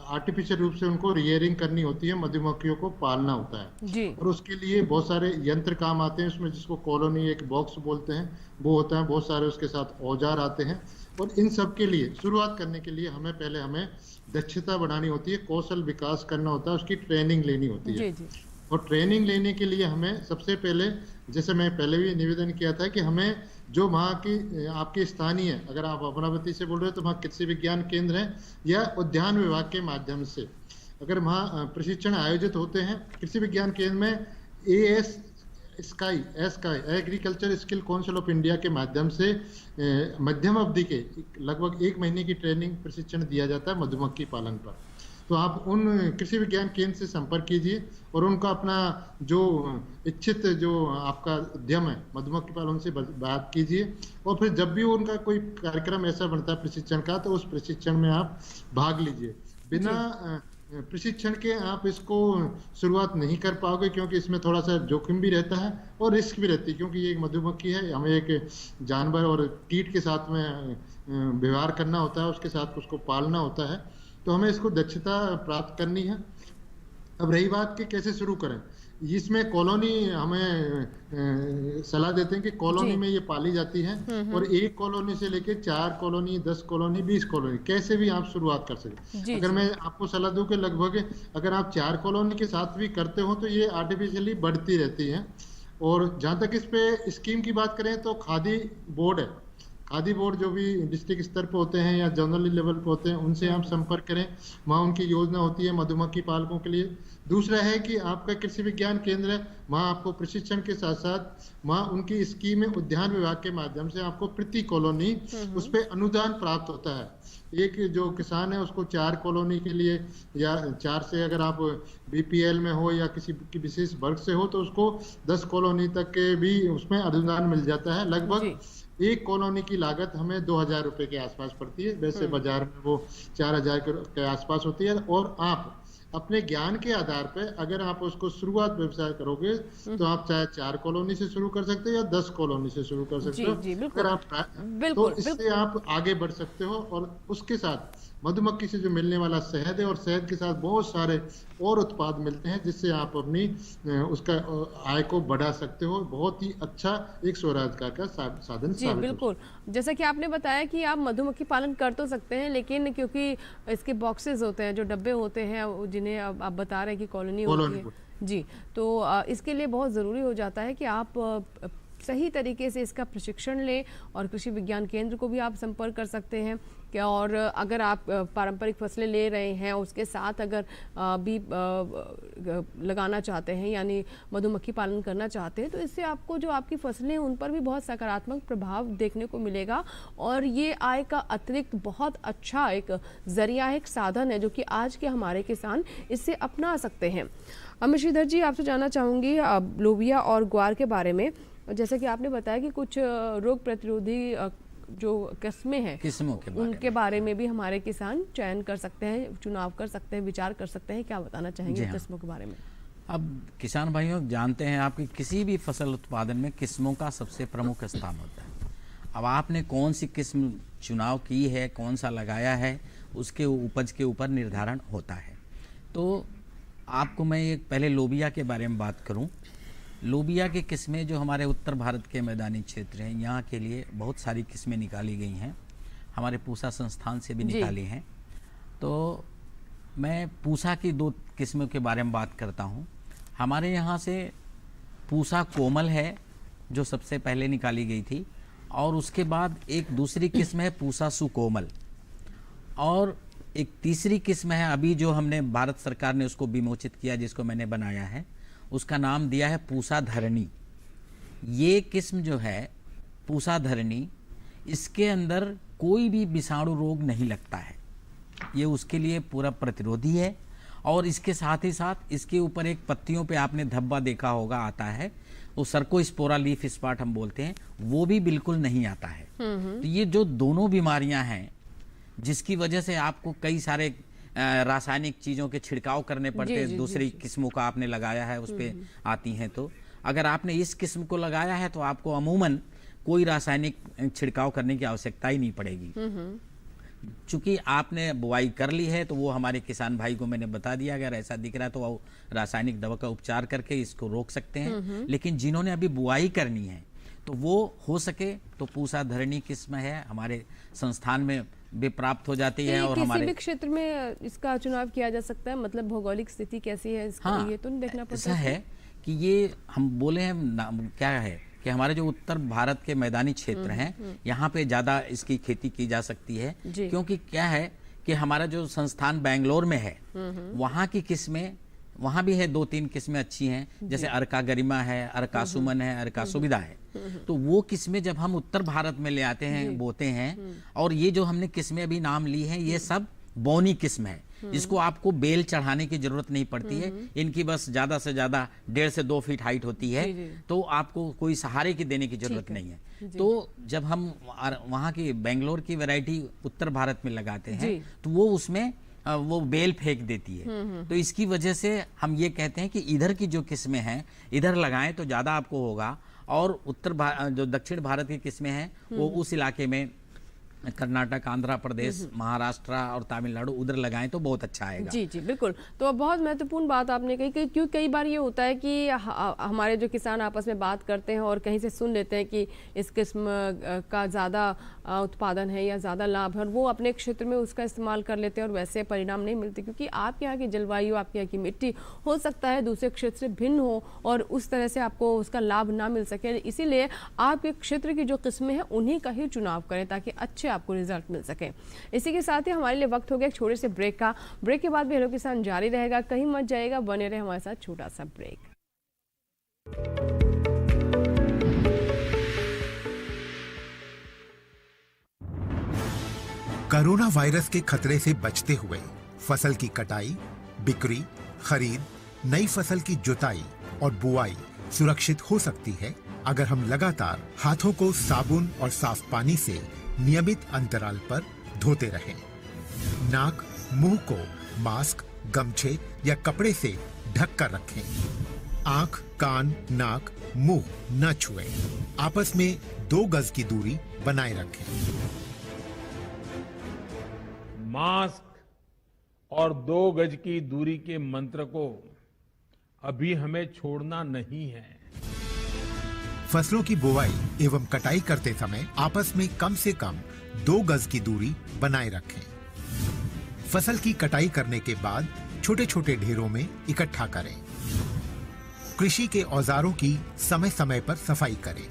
आर्टिफिशियल रूप से उनको रियरिंग करनी होती है, मधुमक्खियों को पालना होता है जी। और उसके लिए बहुत सारे यंत्र काम आते हैं उसमें, जिसको कॉलोनी एक बॉक्स बोलते हैं, वो होता है। बहुत सारे उसके साथ औजार आते हैं और इन सब के लिए शुरुआत करने के लिए हमें दक्षता बढ़ानी होती है, कौशल विकास करना होता है, उसकी ट्रेनिंग लेनी होती है जी। और ट्रेनिंग लेने के लिए हमें सबसे पहले, जैसे मैं पहले भी निवेदन किया था कि हमें जो वहाँ की आपकी स्थानीय, अगर आप अमरावती से बोल रहे हो तो वहाँ कृषि विज्ञान केंद्र है या उद्यान विभाग के माध्यम से अगर वहाँ प्रशिक्षण आयोजित होते हैं। कृषि विज्ञान केंद्र में ASCII agriculture skill council of India के माध्यम से मध्यम अवधि के लगभग 1 महीने की ट्रेनिंग प्रशिक्षण दिया जाता है मधुमक्खी पालन पर। तो आप उन कृषि विज्ञान केंद्र से संपर्क कीजिए और उनका अपना जो इच्छित जो आपका उद्यम है मधुमक्खी पालन से बात कीजिए। और फिर जब भी उनका कोई कार्यक्रम ऐसा बनता है प्रशिक्षण का, तो उस प्रशिक्षण में आप भाग लीजिए। बिना प्रशिक्षण के आप इसको शुरुआत नहीं कर पाओगे, क्योंकि इसमें थोड़ा सा जोखिम भी रहता है और रिस्क भी रहती है, क्योंकि ये एक मधुमक्खी है, हमें एक जानवर और कीट के साथ में व्यवहार करना होता है, उसके साथ उसको पालना होता है, तो हमें इसको दक्षता प्राप्त करनी है। अब रही बात कि कैसे शुरू करें, इसमें कॉलोनी हमें सलाह देते हैं कि कॉलोनी में ये पाली जाती है और 1 कॉलोनी से लेके 4 कॉलोनी, 10 कॉलोनी, 20 कॉलोनी, कैसे भी आप शुरुआत कर सकते। अगर मैं आपको सलाह दूं कि लगभग अगर आप 4 कॉलोनी के साथ भी करते हो तो ये आर्टिफिशियली बढ़ती रहती है। और जहाँ तक इस पे स्कीम की बात करें तो खादी बोर्ड है, खादी बोर्ड जो भी डिस्ट्रिक्ट स्तर पर होते हैं या जनरल लेवल पर होते हैं, उनसे आप संपर्क करें, वहाँ उनकी योजना होती है मधुमक्खी पालकों के लिए। दूसरा है कि आपका कृषि विज्ञान केंद्र है, वहाँ आपको प्रशिक्षण के साथ साथ वहाँ उनकी स्कीम में उद्यान विभाग के माध्यम से आपको प्रति कॉलोनी उस पर अनुदान प्राप्त होता है। एक जो किसान है उसको 4 कॉलोनी के लिए या 4 से अगर आप बीपीएल में हो या किसी विशेष वर्ग से हो तो उसको 10 कॉलोनी तक के भी उसमें अनुदान मिल जाता है। लगभग एक कॉलोनी की लागत हमें 2000 रुपए के आसपास पड़ती है, वैसे बाजार में वो 4000 के आसपास होती है। और आप अपने ज्ञान के आधार पे अगर आप उसको शुरुआत व्यवसाय करोगे तो आप चाहे 4 कॉलोनी से शुरू कर सकते हो या 10 कॉलोनी से शुरू कर सकते हो। अगर आप तो इससे आप आगे बढ़ सकते हो। और उसके साथ मधुमक्खी से जो मिलने वाला शहद है और शहद के साथ बहुत सारे और उत्पाद मिलते हैं जिससे आप अपनी उसका आय को बढ़ा सकते हो। बहुत ही अच्छा एक स्वरोजगार का साधन जी बिल्कुल। जैसा कि आपने बताया कि आप मधुमक्खी पालन कर तो सकते हैं, लेकिन क्योंकि इसके बॉक्सेस होते हैं, जो डब्बे होते हैं जिन्हें आप बता रहे हैं कि कॉलोनी होती है जी, तो इसके लिए बहुत ज़रूरी हो जाता है कि आप सही तरीके से इसका प्रशिक्षण लें और कृषि विज्ञान केंद्र को भी आप संपर्क कर सकते हैं क्या। और अगर आप पारंपरिक फसलें ले रहे हैं उसके साथ अगर भी लगाना चाहते हैं यानी मधुमक्खी पालन करना चाहते हैं तो इससे आपको जो आपकी फसलें हैं उन पर भी बहुत सकारात्मक प्रभाव देखने को मिलेगा। और ये आय का अतिरिक्त बहुत अच्छा एक जरिया है, एक साधन है जो कि आज के हमारे किसान इससे अपना सकते हैं। अमित श्रीधर जी, आपसे जानना चाहूँगी लोबिया और ग्वार के बारे में। जैसे कि आपने बताया कि कुछ रोग प्रतिरोधी जो किस्में हैं उनके बारे में भी हमारे किसान चयन कर सकते हैं, चुनाव कर सकते हैं, विचार कर सकते हैं। क्या बताना चाहेंगे किस्मों के बारे में? अब किसान भाइयों जानते हैं आपकी किसी भी फसल उत्पादन में किस्मों का सबसे प्रमुख स्थान होता है। अब आपने कौन सी किस्म चुनाव की है, कौन सा लगाया है, उसके उपज के ऊपर निर्धारण होता है। तो आपको मैं एक पहले लोबिया के बारे में बात करूं। लोबिया की किस्में जो हमारे उत्तर भारत के मैदानी क्षेत्र हैं यहाँ के लिए बहुत सारी किस्में निकाली गई हैं, हमारे पूसा संस्थान से भी निकाली हैं। तो मैं पूसा की 2 किस्मों के बारे में बात करता हूँ। हमारे यहाँ से पूसा कोमल है जो सबसे पहले निकाली गई थी, और उसके बाद एक दूसरी किस्म है पूसा सुकोमल, और एक तीसरी किस्म है अभी जो हमने भारत सरकार ने उसको विमोचित किया जिसको मैंने बनाया है, उसका नाम दिया है पूसा धरणी। ये किस्म जो है पूसा धरणी, इसके अंदर कोई भी विषाणु रोग नहीं लगता है, ये उसके लिए पूरा प्रतिरोधी है। और इसके साथ ही साथ इसके ऊपर एक पत्तियों पे आपने धब्बा देखा होगा आता है, वो सर्कोस्पोरा लीफ स्पॉट हम बोलते हैं, वो भी बिल्कुल नहीं आता है। तो ये जो दोनों बीमारियां हैं जिसकी वजह से आपको कई सारे रासायनिक चीज़ों के छिड़काव करने पड़ते हैं, दूसरी किस्मों का आपने लगाया है उस पर आती हैं, तो अगर आपने इस किस्म को लगाया है तो आपको अमूमन कोई रासायनिक छिड़काव करने की आवश्यकता ही नहीं पड़ेगी। चूंकि आपने बुआई कर ली है तो वो हमारे किसान भाई को मैंने बता दिया, अगर ऐसा दिख रहा है तो वो रासायनिक दवा का उपचार करके इसको रोक सकते हैं। लेकिन जिन्होंने अभी बुआई करनी है तो वो हो सके तो पूसा धरणी किस्म है हमारे संस्थान में भी प्राप्त हो जाती है। और हमारे किसी भी क्षेत्र में इसका चुनाव किया जा सकता है, मतलब भौगोलिक स्थिति कैसी है इसका ये तो नहीं देखना पड़ता। ऐसा है कि ये हम बोले हैं क्या है कि हमारे जो उत्तर भारत के मैदानी क्षेत्र हैं यहाँ पे ज्यादा इसकी खेती की जा सकती है, क्योंकि क्या है कि हमारा जो संस्थान बेंगलोर में है वहाँ की किस्में, वहाँ भी है 2-3 किस्में अच्छी हैं, जैसे अर्का गरिमा है, अर्का सुमन है, अर्का सुविधा है। तो वो किस्में जब हम उत्तर भारत में ले आते हैं, बोते हैं, और ये जो हमने किस्में अभी नाम ली हैं ये सब बौनी किस्म है, इसको आपको बेल चढ़ाने की जरूरत नहीं पड़ती है। इनकी बस ज्यादा से ज्यादा 1.5 से 2 फीट हाइट होती है, तो आपको कोई सहारे की देने की जरूरत नहीं है। तो जब हम वहाँ की बेंगलोर की वैरायटी उत्तर भारत में लगाते हैं तो वो उसमें वो बेल फेंक देती है। तो इसकी वजह से हम ये कहते हैं कि इधर की जो किस्में हैं इधर लगाएं तो ज्यादा आपको होगा, और जो दक्षिण भारत की किस्में हैं वो उस इलाके में कर्नाटक, आंध्र प्रदेश, महाराष्ट्र और तमिलनाडु उधर लगाएं तो बहुत अच्छा आएगा। जी जी बिल्कुल। तो बहुत महत्वपूर्ण बात आपने कही कि क्यों कई बार ये होता है कि हमारे जो किसान आपस में बात करते हैं और कहीं से सुन लेते हैं कि इस किस्म का ज़्यादा उत्पादन है या ज़्यादा लाभ है, और वो अपने क्षेत्र में उसका इस्तेमाल कर लेते हैं और वैसे परिणाम नहीं मिलते, क्योंकि आपके यहाँ की जलवायु, आपके यहाँ की मिट्टी हो सकता है दूसरे क्षेत्र से भिन्न हो और उस तरह से आपको उसका लाभ ना मिल सके। इसीलिए आपके क्षेत्र की जो किस्में हैं उन्हीं का ही चुनाव करें ताकि अच्छे आपको रिजल्ट मिल सके। इसी के साथ ही हमारे लिए वक्त हो गया एक छोटे से ब्रेक का। ब्रेक के बाद भी हेलो किसान जारी रहेगा, कहीं मत जाएगा, बने रहे हमारे साथ। छोटा सा ब्रेक। कोरोना वायरस के खतरे से बचते हुए फसल की कटाई, बिक्री, खरीद, नई फसल की जुताई और बुआई सुरक्षित हो सकती है अगर हम लगातार हाथों को साबुन और साफ पानी से नियमित अंतराल पर धोते रहें। नाक, मुंह को मास्क, गमछे या कपड़े से ढक कर रखें। आंख, कान, नाक, मुंह न छुएं। आपस में 2 गज की दूरी बनाए रखें। मास्क और 2 गज की दूरी के मंत्र को अभी हमें छोड़ना नहीं है। फसलों की बुवाई एवं कटाई करते समय आपस में कम से कम 2 गज की दूरी बनाए रखें। फसल की कटाई करने के बाद छोटे छोटे ढेरों में इकट्ठा करें। कृषि के औजारों की समय समय पर सफाई करें।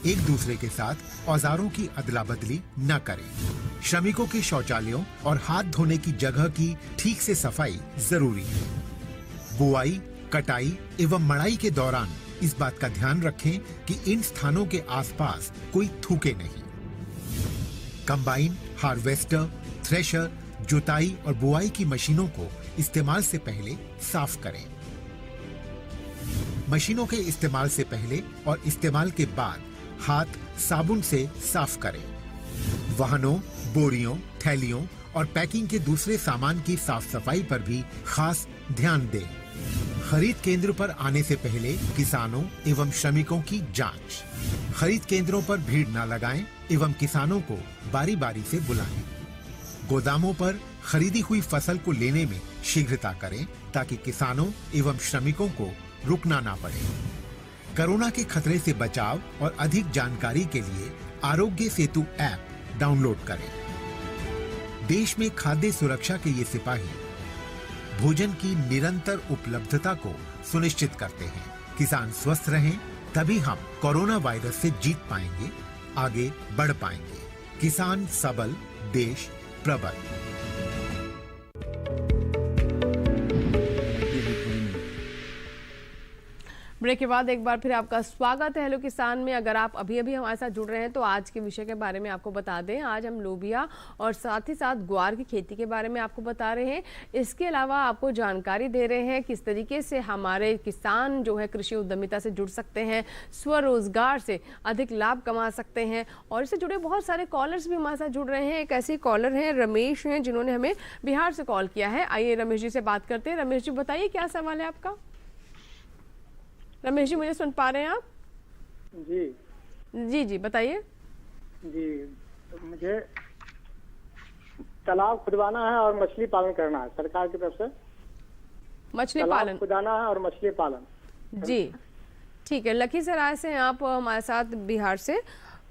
एक दूसरे के साथ औजारों की अदला बदली न करें। श्रमिकों के शौचालयों और हाथ धोने की जगह की ठीक से सफाई जरूरी है। बुआई, कटाई एवं मड़ाई के दौरान इस बात का ध्यान रखें कि इन स्थानों के आसपास कोई थूके नहीं। कंबाइन, हार्वेस्टर, थ्रेशर, जुताई और बुआई की मशीनों को इस्तेमाल से पहले साफ करें। मशीनों के इस्तेमाल से पहले और इस्तेमाल के बाद हाथ साबुन से साफ करें। वाहनों, बोरियों, थैलियों और पैकिंग के दूसरे सामान की साफ सफाई पर भी खास ध्यान दें। खरीद केंद्र पर आने से पहले किसानों एवं श्रमिकों की जांच। खरीद केंद्रों पर भीड़ न लगाएं एवं किसानों को बारी बारी से बुलाएं। गोदामों पर खरीदी हुई फसल को लेने में शीघ्रता करें ताकि किसानों एवं श्रमिकों को रुकना ना पड़े। कोरोना के खतरे से बचाव और अधिक जानकारी के लिए आरोग्य सेतु ऐप डाउनलोड करें। देश में खाद्य सुरक्षा के ये सिपाही भोजन की निरंतर उपलब्धता को सुनिश्चित करते हैं। किसान स्वस्थ रहें तभी हम कोरोना वायरस से जीत पाएंगे, आगे बढ़ पाएंगे। किसान सबल, देश प्रबल। ब्रेक के बाद एक बार फिर आपका स्वागत है हेलो किसान में। अगर आप अभी अभी हमारे साथ जुड़ रहे हैं तो आज के विषय के बारे में आपको बता दें। आज हम लोबिया और साथ ही साथ ग्वार की खेती के बारे में आपको बता रहे हैं। इसके अलावा आपको जानकारी दे रहे हैं किस तरीके से हमारे किसान जो है कृषि उद्यमिता से जुड़ सकते हैं, स्वरोजगार से अधिक लाभ कमा सकते हैं। और इससे जुड़े बहुत सारे कॉलर्स भी हमारे साथ जुड़ रहे हैं। एक ऐसे कॉलर हैं रमेश हैं जिन्होंने हमें बिहार से कॉल किया है। आइए रमेश जी से बात करते हैं। रमेश जी बताइए क्या सवाल है आपका। रमेश जी मुझे सुन पा रहे हैं आप? जी बताइए। जी तो मुझे तालाब खुदवाना है और मछली पालन करना है सरकार की तरफ से। मछली पालन खुदाना है और मछली पालन। जी ठीक है। लखीसराय से आप हमारे साथ बिहार से।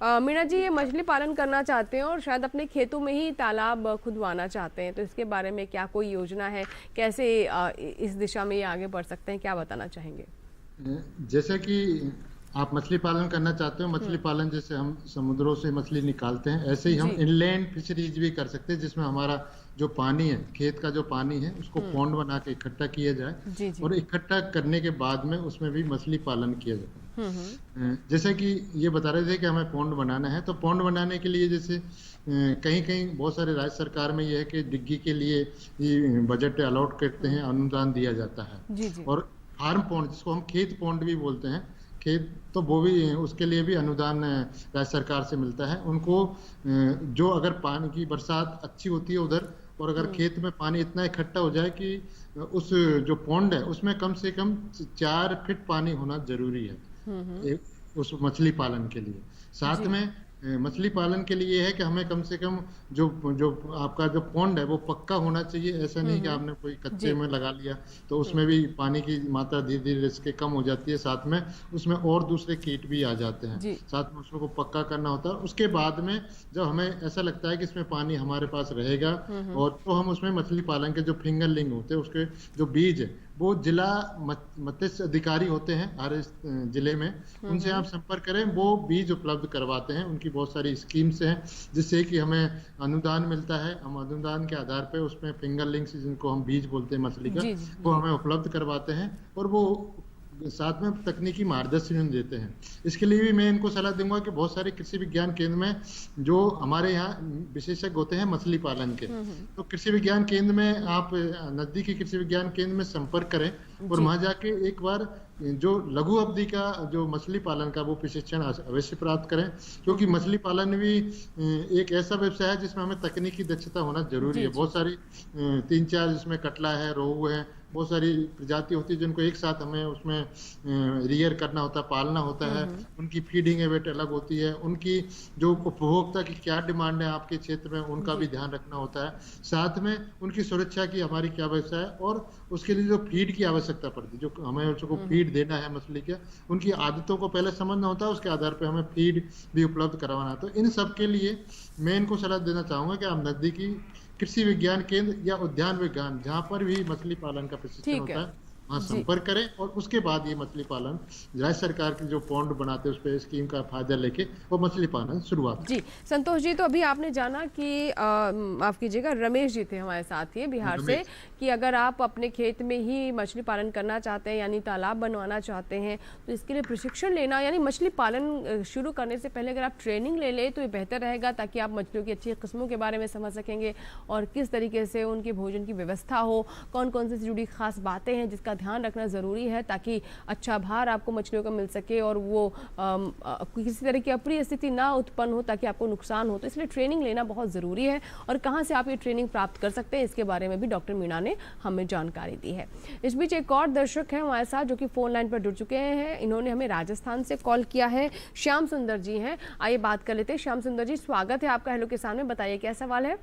मीना जी ये मछली पालन करना चाहते हैं और शायद अपने खेतों में ही तालाब खुदवाना चाहते हैं, तो इसके बारे में क्या कोई योजना है, कैसे इस दिशा में ये आगे बढ़ सकते हैं, क्या बताना चाहेंगे? जैसे कि आप मछली पालन करना चाहते हो, मछली पालन जैसे हम समुद्रों से मछली निकालते हैं ऐसे ही हम इनलैंड फिशरीज भी कर सकते हैं, जिसमें हमारा जो पानी है, खेत का जो पानी है उसको पॉन्ड बना के इकट्ठा किया जाए और इकट्ठा करने के बाद में उसमें भी मछली पालन किया जाए। जैसे कि ये बता रहे थे कि हमें पॉन्ड बनाना है, तो पॉन्ड बनाने के लिए जैसे कहीं कहीं बहुत सारे राज्य सरकार में ये है कि डिग्गी के लिए बजट अलॉट करते हैं, अनुदान दिया जाता है। और फार्म पॉन्ड जिसको हम खेत पॉन्ड भी बोलते हैं, खेत तो वो भी उसके लिए भी अनुदान राज्य सरकार से मिलता है उनको। जो अगर पानी की बरसात अच्छी होती है उधर और अगर खेत में पानी इतना इकट्ठा हो जाए कि उस जो पॉन्ड है उसमें कम से कम 4 फीट पानी होना जरूरी है उस मछली पालन के लिए। साथ में मछली पालन के लिए है कि हमें कम से कम जो आपका जो पॉन्ड है वो पक्का होना चाहिए। ऐसा नहीं कि आपने कोई कच्चे में लगा लिया तो उसमें भी पानी की मात्रा धीरे धीरे इसके कम हो जाती है, साथ में उसमें और दूसरे कीट भी आ जाते हैं, साथ में उसको पक्का करना होता है। उसके बाद में जब हमें ऐसा लगता है कि इसमें पानी हमारे पास रहेगा और तो हम उसमें मछली पालन के जो फिंगरलिंग होते हैं उसके जो बीज है वो जिला मत्स्य अधिकारी होते हैं हर जिले में, उनसे आप संपर्क करें, वो बीज उपलब्ध करवाते हैं। उनकी बहुत सारी स्कीम्स हैं जिससे कि हमें अनुदान मिलता है। हम अनुदान के आधार पे उसमें फिंगरलिंग्स जिनको हम बीज बोलते हैं मछली का, वो हमें उपलब्ध करवाते हैं और वो साथ में तकनीकी मार्गदर्शन देते हैं। इसके लिए भी मैं इनको सलाह दूंगा कि बहुत सारे कृषि विज्ञान केंद्र में जो हमारे यहाँ विशेषज्ञ होते हैं मछली पालन के, तो कृषि विज्ञान केंद्र में आप नजदीकी कृषि विज्ञान केंद्र में संपर्क करें और वहां जाके एक बार जो लघु अवधि का जो मछली पालन का वो प्रशिक्षण अवश्य प्राप्त करें, क्योंकि मछली पालन भी एक ऐसा व्यवसाय है जिसमें हमें तकनीकी दक्षता होना जरूरी है। बहुत सारी 3-4 जिसमें कटला है, रोहू है, बहुत सारी प्रजाति होती है जिनको एक साथ हमें उसमें रियर करना होता है, पालना होता है। उनकी फीडिंग हैबिट अलग होती है, उनकी जो उपभोक्ता की क्या डिमांड है आपके क्षेत्र में उनका भी ध्यान रखना होता है। साथ में उनकी सुरक्षा की हमारी क्या व्यवस्था है और उसके लिए जो फीड की आवश्यकता पड़ती है, जो हमें उसको फीड देना है मछली के, उनकी आदतों को पहले समझना होता है, उसके आधार पर हमें फीड भी उपलब्ध करवाना। तो इन सब के लिए मैं इनको सलाह देना चाहूंगा कि आप नजदीकी कृषि विज्ञान केंद्र या उद्यान विज्ञान जहाँ पर भी मछली पालन का प्रशिक्षण होता है वहाँ संपर्क करें और उसके बाद ये मछली पालन राज्य सरकार की जो पॉन्ड बनाते हैं उस पर स्कीम का फायदा लेके वो मछली पालन शुरुआत। जी संतोष जी, तो अभी आपने जाना कि माफ कीजिएगा रमेश जी थे हमारे साथ ही बिहार से, कि अगर आप अपने खेत में ही मछली पालन करना चाहते हैं यानी तालाब बनवाना चाहते हैं तो इसके लिए प्रशिक्षण लेना, यानी मछली पालन शुरू करने से पहले अगर आप ट्रेनिंग ले लें तो ये बेहतर रहेगा, ताकि आप मछलियों की अच्छी किस्मों के बारे में समझ सकेंगे और किस तरीके से उनके भोजन की व्यवस्था हो, कौन कौन से जुड़ी खास बातें हैं जिसका ध्यान रखना ज़रूरी है ताकि अच्छा आहार आपको मछलियों का मिल सके और वो किसी तरह की अप्रिय स्थिति ना उत्पन्न हो ताकि आपको नुकसान हो। तो इसलिए ट्रेनिंग लेना बहुत ज़रूरी है और कहाँ से आप ये ट्रेनिंग प्राप्त कर सकते हैं इसके बारे में भी डॉक्टर मीणा ने हमें जानकारी दी है। इस बीच एक और दर्शक है हमारे साथ जो कि फ़ोन लाइन पर जुड़ चुके हैं, इन्होंने हमें राजस्थान से कॉल किया है। श्याम सुंदर जी हैं, आइए बात कर लेते हैं। श्याम सुंदर जी, स्वागत है आपका हेलो किसान में, बताइए क्या सवाल है।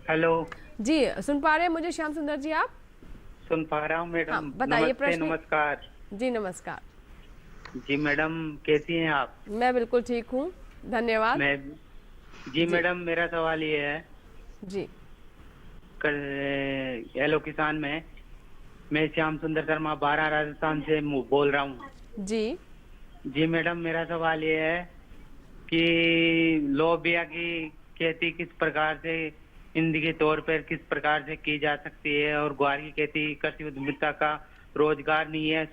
हेलो जी, सुन पा रहे हैं मुझे श्याम सुंदर जी? आप सुन पा रहा हूँ मैडम। हाँ, बताइए प्रश्न। नमस्कार जी नमस्कार जी मैडम, कैसी हैं आप? मैं बिल्कुल ठीक हूँ, धन्यवाद। जी मैडम, मेरा सवाल ये है जी, हेलो किसान में मैं श्याम सुंदर शर्मा 12 राजस्थान से बोल रहा हूँ। जी मैडम, मेरा सवाल ये है कि लोबिया की खेती किस प्रकार से ईंधन के तौर पर किस प्रकार से की जा सकती है, और ग्वार की खेती कृषि उद्यमिता का रोजगार नहीं है,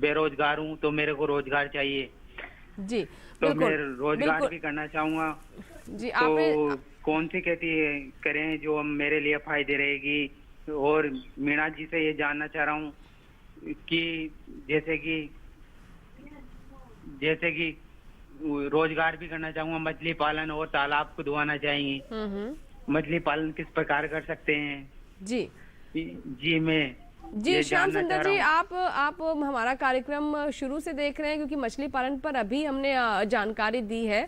बेरोजगार हूँ तो मेरे को रोजगार चाहिए। जी तो मैं रोजगार भी करना चाहूँगा। जी तो कौन सी खेती करें जो मेरे लिए फायदे रहेगी? और मीणा जी से ये जानना चाह रहा हूँ कि जैसे कि रोजगार भी करना चाहूँगा, मछली पालन और तालाब को धुआना चाहिए, मछली पालन किस प्रकार कर सकते हैं? जी मैं जी श्याम सुंदर जी, आप हमारा कार्यक्रम शुरू से देख रहे हैं क्योंकि मछली पालन पर अभी हमने जानकारी दी है,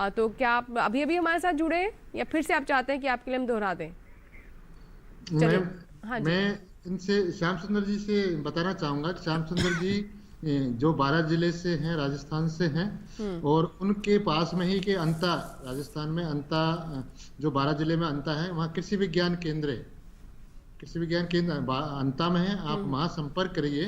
तो क्या आप अभी हमारे साथ जुड़े हैं या फिर से आप चाहते हैं कि आपके लिए हम दोहरा दें? मैं इनसे श्याम सुंदर जी से बताना चाहूंगा कि श्याम सुंदर जी जो 12 जिले से हैं, राजस्थान से हैं, और उनके पास में ही के अंता, राजस्थान में अंता जो 12 जिले में अंता है वहाँ कृषि विज्ञान केंद्र है। कृषि विज्ञान केंद्र अंता में है, आप वहाँ संपर्क करिए।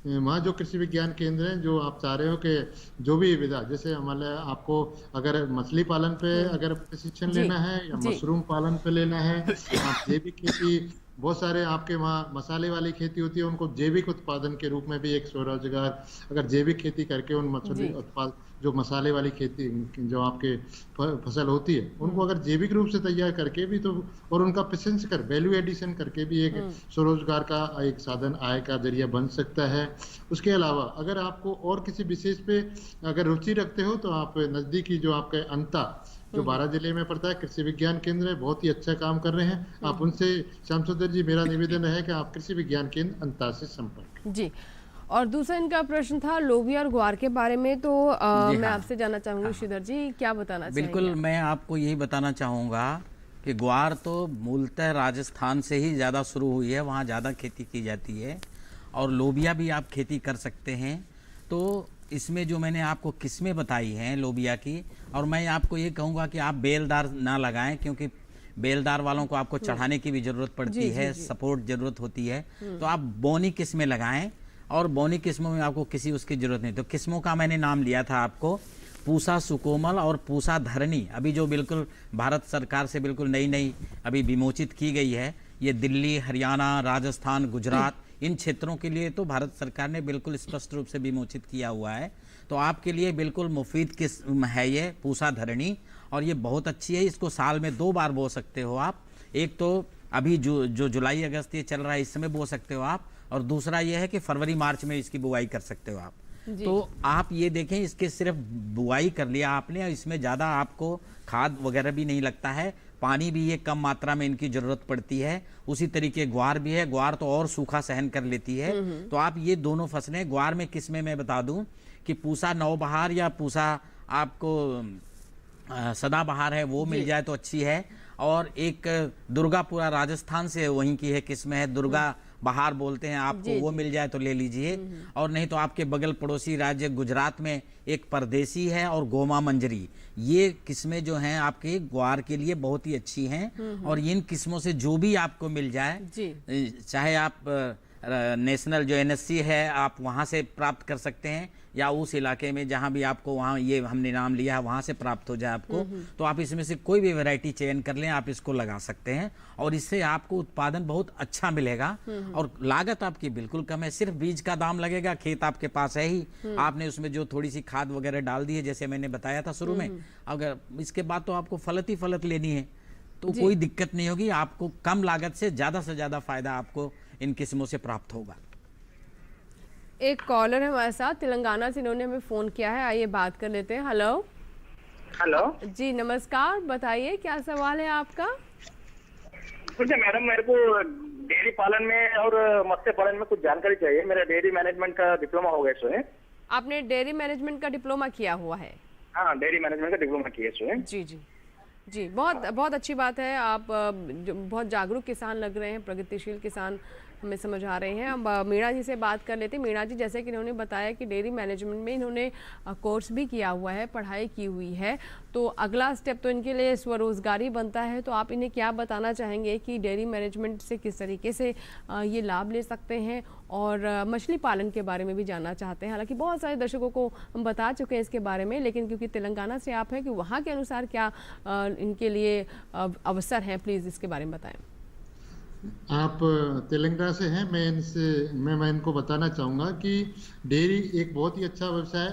वहाँ जो कृषि विज्ञान केंद्र है, जो आप चाह रहे हो कि जो भी विधा, जैसे हमारे आपको अगर मछली पालन पे अगर प्रशिक्षण लेना है या मशरूम पालन पे लेना है, आप जैविक खेती, बहुत सारे आपके वहाँ मसाले वाली खेती होती है, उनको जैविक उत्पादन के रूप में भी एक स्वरोजगार, अगर जैविक खेती करके उन मछली उत्पाद जो मसाले वाली खेती जो आपके फसल होती है उनको अगर जैविक रूप से तैयार करके भी तो, और उनका प्रसंस्करण वैल्यू एडिशन करके भी एक स्वरोजगार का एक साधन, आय का जरिया बन सकता है। उसके अलावा अगर आपको और किसी विशेष पे अगर रुचि रखते हो तो आप नजदीकी जो आपके अंता जो 12 जिले में पड़ता है कृषि विज्ञान केंद्र है, बहुत ही अच्छा काम कर रहे हैं। आप उनसे, श्याम सुंदर जी, मेरा निवेदन है कि आप कृषि विज्ञान केंद्र अंता से संपर्क। जी, और दूसरा इनका प्रश्न था लोबिया और ग्वार के बारे में, तो मैं आपसे जानना चाहूंगी श्रीधर जी क्या बताना चाहेंगे? बिल्कुल, मैं आपको यही बताना चाहूँगा कि ग्वार तो मूलतः राजस्थान से ही ज़्यादा शुरू हुई है, वहाँ ज़्यादा खेती की जाती है, और लोबिया भी आप खेती कर सकते हैं। तो इसमें जो मैंने आपको किस्में बताई हैं लोबिया की, और मैं आपको ये कहूँगा कि आप बेलदार ना लगाएं, क्योंकि बेलदार वालों को आपको चढ़ाने की भी ज़रूरत पड़ती है, सपोर्ट ज़रूरत होती है। तो आप बोनी किस्में लगाएं, और बोनी किस्मों में आपको किसी उसकी ज़रूरत नहीं। तो किस्मों का मैंने नाम लिया था आपको, पूसा सुकोमल और पूसा धरणी, अभी जो बिल्कुल भारत सरकार से बिल्कुल नई अभी विमोचित की गई है। ये दिल्ली, हरियाणा, राजस्थान, गुजरात, इन क्षेत्रों के लिए तो भारत सरकार ने बिल्कुल स्पष्ट रूप से विमोचित किया हुआ है। तो आपके लिए बिल्कुल मुफीद किस्म है ये पूसा धरणी, और ये बहुत अच्छी है। इसको साल में 2 बार बो सकते हो आप। एक तो अभी जो जुलाई अगस्त ये चल रहा है इस समय बो सकते हो आप, और दूसरा ये है कि फरवरी मार्च में इसकी बुआई कर सकते हो आप। तो आप ये देखें, इसके सिर्फ बुआई कर लिया आपने और इसमें ज़्यादा आपको खाद वगैरह भी नहीं लगता है, पानी भी ये कम मात्रा में इनकी ज़रूरत पड़ती है। उसी तरीके ग्वार भी है, ग्वार तो और सूखा सहन कर लेती है। तो आप ये दोनों फसलें, ग्वार में किस्में मैं बता दूं कि पूसा नौबहार या पूसा आपको सदाबहार है वो मिल जाए तो अच्छी है। और एक दुर्गापुरा राजस्थान से वहीं की है किस्म है, दुर्गा बहार बोलते हैं आपको, वो मिल जाए तो ले लीजिए। और नहीं तो आपके बगल पड़ोसी राज्य गुजरात में एक परदेसी है और गोमा मंजरी, ये किस्में जो हैं आपके ग्वार के लिए बहुत ही अच्छी हैं। और इन किस्मों से जो भी आपको मिल जाए, चाहे आप नेशनल जो NSC है आप वहाँ से प्राप्त कर सकते हैं, या उस इलाके में जहाँ भी आपको वहाँ ये हमने नाम लिया है वहाँ से प्राप्त हो जाए आपको, तो आप इसमें से कोई भी वैरायटी चयन कर लें, आप इसको लगा सकते हैं। और इससे आपको उत्पादन बहुत अच्छा मिलेगा और लागत आपकी बिल्कुल कम है। सिर्फ बीज का दाम लगेगा, खेत आपके पास है ही, आपने उसमें जो थोड़ी सी खाद वगैरह डाल दी है जैसे मैंने बताया था शुरू में। अगर इसके बाद तो आपको फलत ही फलत लेनी है तो कोई दिक्कत नहीं होगी, आपको कम लागत से ज़्यादा फायदा आपको इन किस्मों से प्राप्त होगा। एक कॉलर है हमारे साथ तेलंगाना से, इन्होंने हमें फोन किया है, आइए बात कर लेते हैं। हेलो जी, नमस्कार, बताइए क्या सवाल है आपका? मैडम, मेरे को डेयरी पालन में और मत्स्य पालन में कुछ जानकारी चाहिए। मेरा डेयरी मैनेजमेंट का डिप्लोमा हो गया इसमें। आपने डेयरी मैनेजमेंट का डिप्लोमा किया हुआ है? हाँ, डेयरी मैनेजमेंट का डिप्लोमा किया इसमें। जी, बहुत अच्छी बात है। आप बहुत जागरूक किसान लग रहे हैं, प्रगतिशील किसान हमें समझ आ रहे हैं। हम मीणा जी से बात कर लेते हैं। मीणा जी, जैसे कि इन्होंने बताया कि डेयरी मैनेजमेंट में इन्होंने कोर्स भी किया हुआ है, पढ़ाई की हुई है, तो अगला स्टेप तो इनके लिए स्वरोजगारी बनता है। तो आप इन्हें क्या बताना चाहेंगे कि डेयरी मैनेजमेंट से किस तरीके से ये लाभ ले सकते हैं, और मछली पालन के बारे में भी जानना चाहते हैं। हालांकि बहुत सारे दर्शकों को हम बता चुके हैं इसके बारे में, लेकिन क्योंकि तेलंगाना से आप हैं कि वहाँ के अनुसार क्या इनके लिए अवसर हैं, प्लीज़ इसके बारे में बताएं। आप तेलंगाना से हैं, मैं इनको बताना चाहूँगा कि डेयरी एक बहुत ही अच्छा व्यवसाय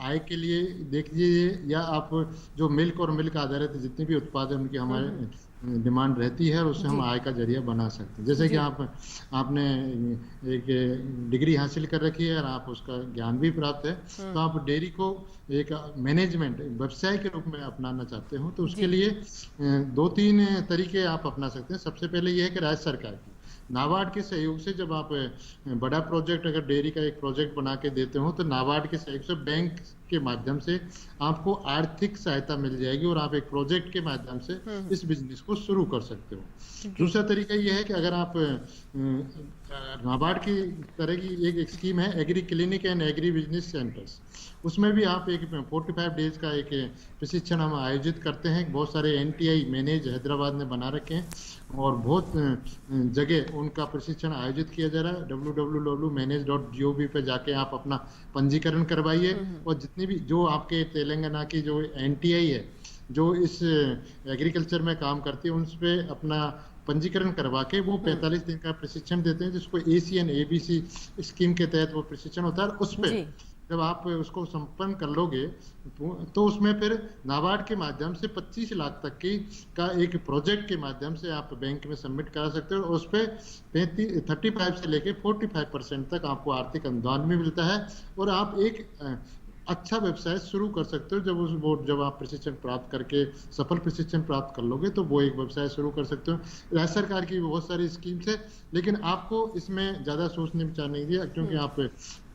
आय के लिए देख लीजिए, या आप जो मिल्क और मिल्क आधारित जितने भी उत्पाद हैं उनकी हमारे डिमांड रहती है और उससे हम आय का जरिया बना सकते हैं। जैसे कि आपने एक डिग्री हासिल कर रखी है और आप उसका ज्ञान भी प्राप्त है, तो आप डेयरी को एक मैनेजमेंट व्यवसाय के रूप में अपनाना चाहते हो, तो उसके लिए 2-3 तरीके आप अपना सकते हैं। सबसे पहले ये है कि राज्य सरकार की नाबार्ड के सहयोग से जब आप बड़ा प्रोजेक्ट अगर डेयरी का एक प्रोजेक्ट बना के देते हो, तो नाबार्ड के सहयोग से बैंक के माध्यम से आपको आर्थिक सहायता मिल जाएगी और आप एक प्रोजेक्ट के माध्यम से इस बिजनेस को शुरू कर सकते हो। दूसरा तरीका यह है कि अगर आप नाबार्ड की तरह की एक स्कीम है agree clinic and agri business centres, उसमें भी आप एक 45 डेज का एक प्रशिक्षण हम आयोजित करते हैं। बहुत सारे NTI मैनेज हैदराबाद ने बना रखे हैं और बहुत जगह उनका प्रशिक्षण आयोजित किया जा रहा है। www.manage.gov पे जाके आप अपना पंजीकरण करवाइए, और जितनी भी जो आपके तेलंगाना की जो NTI है जो इस एग्रीकल्चर में काम करती है, उन पर अपना पंजीकरण करवा के वो 45 दिन का प्रशिक्षण देते हैं, जिसको ACN ABC स्कीम के तहत वो प्रशिक्षण होता है। उस पर जब आप उसको संपन्न कर लोगे तो उसमें फिर नाबार्ड के माध्यम से 25 लाख तक की का एक प्रोजेक्ट के माध्यम से आप बैंक में सबमिट करा सकते हो, और उस पर 35 से लेके 45% तक आपको आर्थिक अनुदान भी मिलता है, और आप एक अच्छा व्यवसाय शुरू कर सकते हो। जब आप प्रशिक्षण प्राप्त करके सफल प्रशिक्षण प्राप्त कर लोगे तो वो एक व्यवसाय शुरू कर सकते हो। राज्य सरकार की बहुत सारी स्कीम्स है, लेकिन आपको इसमें ज़्यादा सोचने विचारने की, क्योंकि आप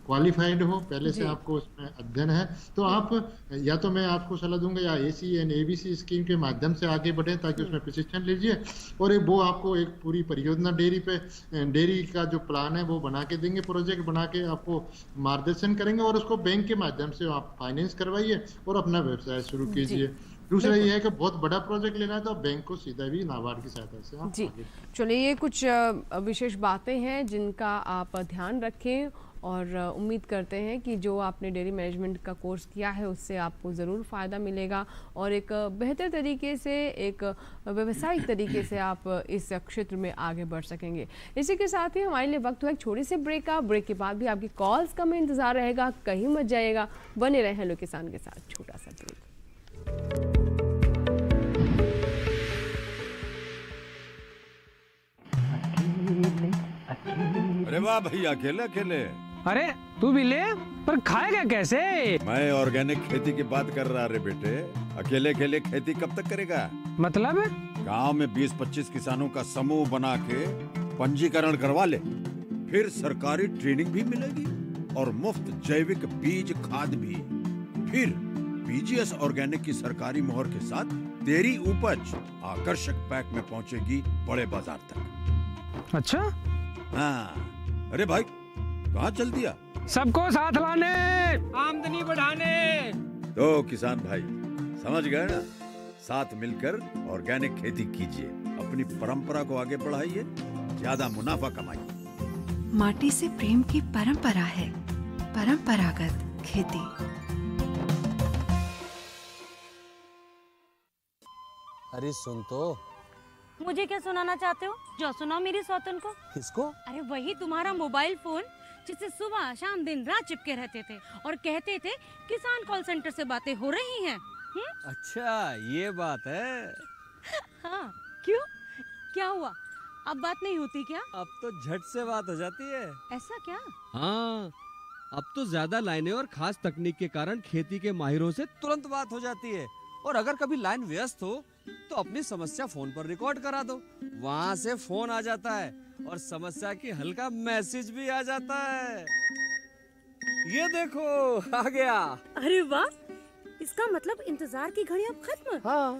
क्वालिफाइड हो, पहले से आपको उसमें अध्ययन है, तो आप या तो मैं आपको सलाह दूंगा या ACN ABC स्कीम के माध्यम से आगे बढ़े ताकि उसमें प्रशिक्षण लीजिए, और वो आपको एक पूरी परियोजना डेयरी का जो प्लान है वो बना के देंगे, प्रोजेक्ट बना के आपको मार्गदर्शन करेंगे, और उसको बैंक के माध्यम से आप फाइनेंस करवाइए और अपना व्यवसाय शुरू कीजिए। दूसरा ये है कि बहुत बड़ा प्रोजेक्ट लेना है तो बैंक को सीधा भी नाबार्ड की सहायता से आप जी। चलिए, ये कुछ विशेष बातें हैं जिनका आप ध्यान रखें, और उम्मीद करते हैं कि जो आपने डेयरी मैनेजमेंट का कोर्स किया है उससे आपको ज़रूर फ़ायदा मिलेगा, और एक बेहतर तरीके से, एक व्यावसायिक तरीके से आप इस क्षेत्र में आगे बढ़ सकेंगे। इसी के साथ ही हमारे लिए वक्त हुआ एक छोटे से ब्रेक का। ब्रेक के बाद भी आपकी कॉल्स का में इंतज़ार रहेगा, कहीं मत जाइएगा, बने रहे हेलो किसान के साथ। छोटा सा ब्रेक। अरे वाह भैया, अकेले अकेले। अरे तू भी ले, पर खाएगा कैसे? मैं ऑर्गेनिक खेती की बात कर रहा रे बेटे। अकेले अकेले खेती कब तक करेगा? मतलब? गांव में 20-25 किसानों का समूह बना के पंजीकरण करवा ले, फिर सरकारी ट्रेनिंग भी मिलेगी और मुफ्त जैविक बीज खाद भी। फिर बीजीएस ऑर्गेनिक की सरकारी मोहर के साथ तेरी उपज आकर्षक पैक में पहुंचेगी बड़े बाजार तक। अच्छा? हाँ। अरे भाई कहाँ चल दिया? सबको साथ लाने, आमदनी बढ़ाने। तो किसान भाई समझ गए ना? साथ मिलकर ऑर्गेनिक खेती कीजिए, अपनी परंपरा को आगे बढ़ाइए, ज्यादा मुनाफा कमाइए। माटी से प्रेम की परंपरा है परंपरागत खेती। अरे सुन तो। मुझे क्या सुनाना चाहते हो? जो सुनाओ मेरी सौतन को। किसको? अरे वही तुम्हारा मोबाइल फोन जिससे सुबह शाम दिन रात चिपके रहते थे और कहते थे किसान कॉल सेंटर से बातें हो रही हैं। अच्छा ये बात है। हाँ क्यों, क्या हुआ? अब बात नहीं होती क्या? अब तो झट से बात हो जाती है। ऐसा क्या? हाँ, अब तो ज्यादा लाइनें और खास तकनीक के कारण खेती के माहिरों से तुरंत बात हो जाती है। और अगर कभी लाइन व्यस्त हो तो अपनी समस्या फोन पर रिकॉर्ड करा दो, वहाँ से फोन आ जाता है और समस्या की हल का मैसेज भी आ जाता है। ये देखो आ गया। अरे वाह, इसका मतलब इंतजार की घड़ी अब खत्म। हाँ।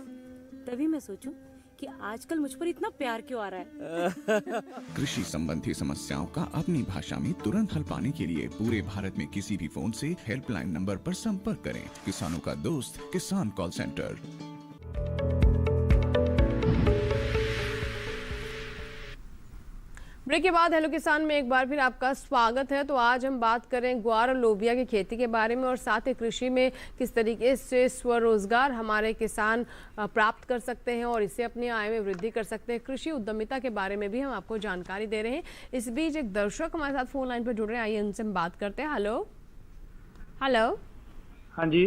तभी मैं सोचूं कि आजकल मुझ पर इतना प्यार क्यों आ रहा है। कृषि संबंधी समस्याओं का अपनी भाषा में तुरंत हल पाने के लिए पूरे भारत में किसी भी फोन से हेल्पलाइन नंबर पर संपर्क करें। किसानों का दोस्त किसान कॉल सेंटर। ब्रेक के बाद हेलो किसान में एक बार फिर आपका स्वागत है। तो आज हम बात करें ग्वार और लोबिया की खेती के बारे में और साथ ही कृषि में किस तरीके से स्वरोजगार हमारे किसान प्राप्त कर सकते हैं और इससे अपनी आय में वृद्धि कर सकते हैं। कृषि उद्यमिता के बारे में भी हम आपको जानकारी दे रहे हैं। इस बीच एक दर्शक हमारे साथ फोन लाइन पर जुड़ रहे हैं, आइए उनसे हम बात करते हैं। Hello hello. हाँ जी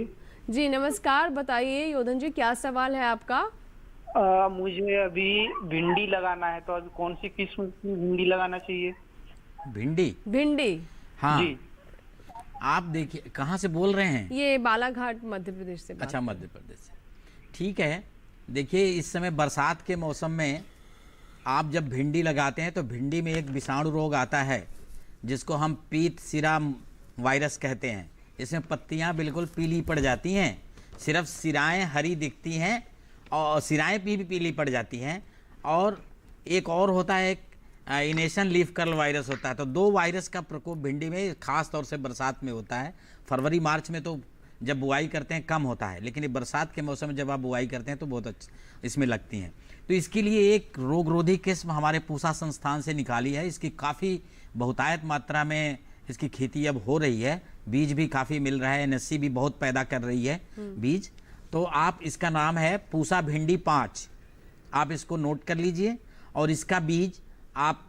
जी नमस्कार, बताइए योधन जी क्या सवाल है आपका? मुझे अभी भिंडी लगाना है, तो अभी कौन सी किस्म की भिंडी लगाना चाहिए? भिंडी हाँ जी। आप देखिए कहाँ से बोल रहे हैं? ये बालाघाट मध्य प्रदेश से। अच्छा मध्य प्रदेश से, ठीक है। देखिए इस समय बरसात के मौसम में आप जब भिंडी लगाते हैं तो भिंडी में एक विषाणु रोग आता है जिसको हम पीत सिरा वायरस कहते हैं। इसमें पत्तियां बिल्कुल पीली पड़ जाती हैं, सिर्फ सिराएं हरी दिखती हैं और सिराएं भी पीली पड़ जाती हैं। और एक और होता है, एक इनेशन लीफ कर्ल वायरस होता है। तो दो वायरस का प्रकोप भिंडी में खास तौर से बरसात में होता है। फरवरी मार्च में तो जब बुआई करते हैं कम होता है, लेकिन ये बरसात के मौसम में जब आप बुआई करते हैं तो बहुत अच्छा इसमें लगती हैं। तो इसके लिए एक रोगरोधी किस्म हमारे पूसा संस्थान से निकाली है। इसकी काफ़ी बहुतायत मात्रा में इसकी खेती अब हो रही है, बीज भी काफ़ी मिल रहा है, एनएससी भी बहुत पैदा कर रही है बीज। तो आप इसका नाम है पूसा भिंडी 5, आप इसको नोट कर लीजिए। और इसका बीज आप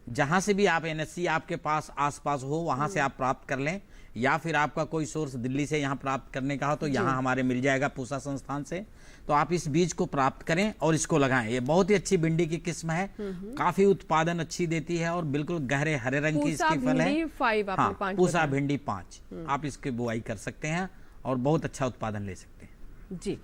जहाँ से भी आप एनएससी आपके पास आसपास हो वहाँ से आप प्राप्त कर लें, या फिर आपका कोई सोर्स दिल्ली से यहाँ प्राप्त करने का हो तो यहाँ हमारे मिल जाएगा पूसा संस्थान से। तो आप इस बीज को प्राप्त करें और इसको लगाएं। ये बहुत ही अच्छी भिंडी की किस्म है, काफी उत्पादन अच्छी देती है और बिल्कुल गहरे हरे रंग की इसकी फल है। हाँ, पूसा भिंडी 5 आप इसकी बुआई कर सकते हैं और बहुत अच्छा उत्पादन ले सकते हैं जी।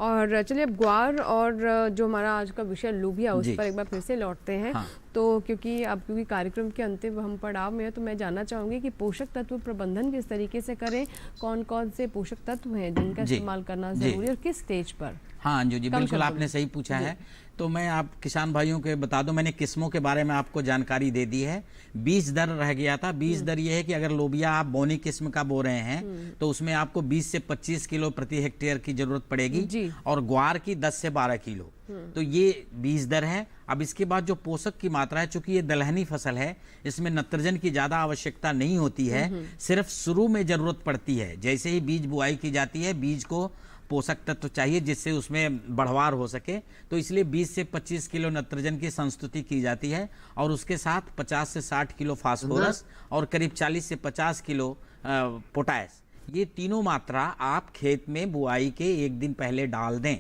और चलिए अब ग्वार और जो हमारा आज का विषय लोबिया उस पर एक बार फिर से लौटते हैं। हाँ। तो क्योंकि कार्यक्रम के अंतिम हम पड़ाव में है, तो मैं जानना चाहूंगी कि पोषक तत्व प्रबंधन किस तरीके से करें, कौन कौन से पोषक तत्व हैं जिनका इस्तेमाल करना जरूरी और किस स्टेज पर? हाँ अंजू जी, बिल्कुल आपने सही पूछा है। तो मैं आप किसान भाइयों के बता दूं, मैंने किस्मों के बारे में आपको जानकारी दे दी है। बीज दर रह गया था। बीज दर ये है कि अगर लोबिया आप बोनी किस्म का बो रहे हैं तो उसमें आपको 20 से 25 किलो प्रति हेक्टेयर की जरूरत पड़ेगी और ग्वार की 10 से 12 किलो। तो ये बीज दर है। अब इसके बाद जो पोषक की मात्रा है, चूंकि ये दलहनी फसल है, इसमें नत्रजन की ज्यादा आवश्यकता नहीं होती है, सिर्फ शुरू में जरूरत पड़ती है। जैसे ही बीज बुआई की जाती है बीज को पोषक तत्व चाहिए जिससे उसमें बढ़वार हो सके, तो इसलिए 20 से 25 किलो नत्रजन की संस्तुति की जाती है और उसके साथ 50 से 60 किलो फास्फोरस और करीब 40 से 50 किलो पोटाश, ये तीनों मात्रा आप खेत में बुआई के एक दिन पहले डाल दें।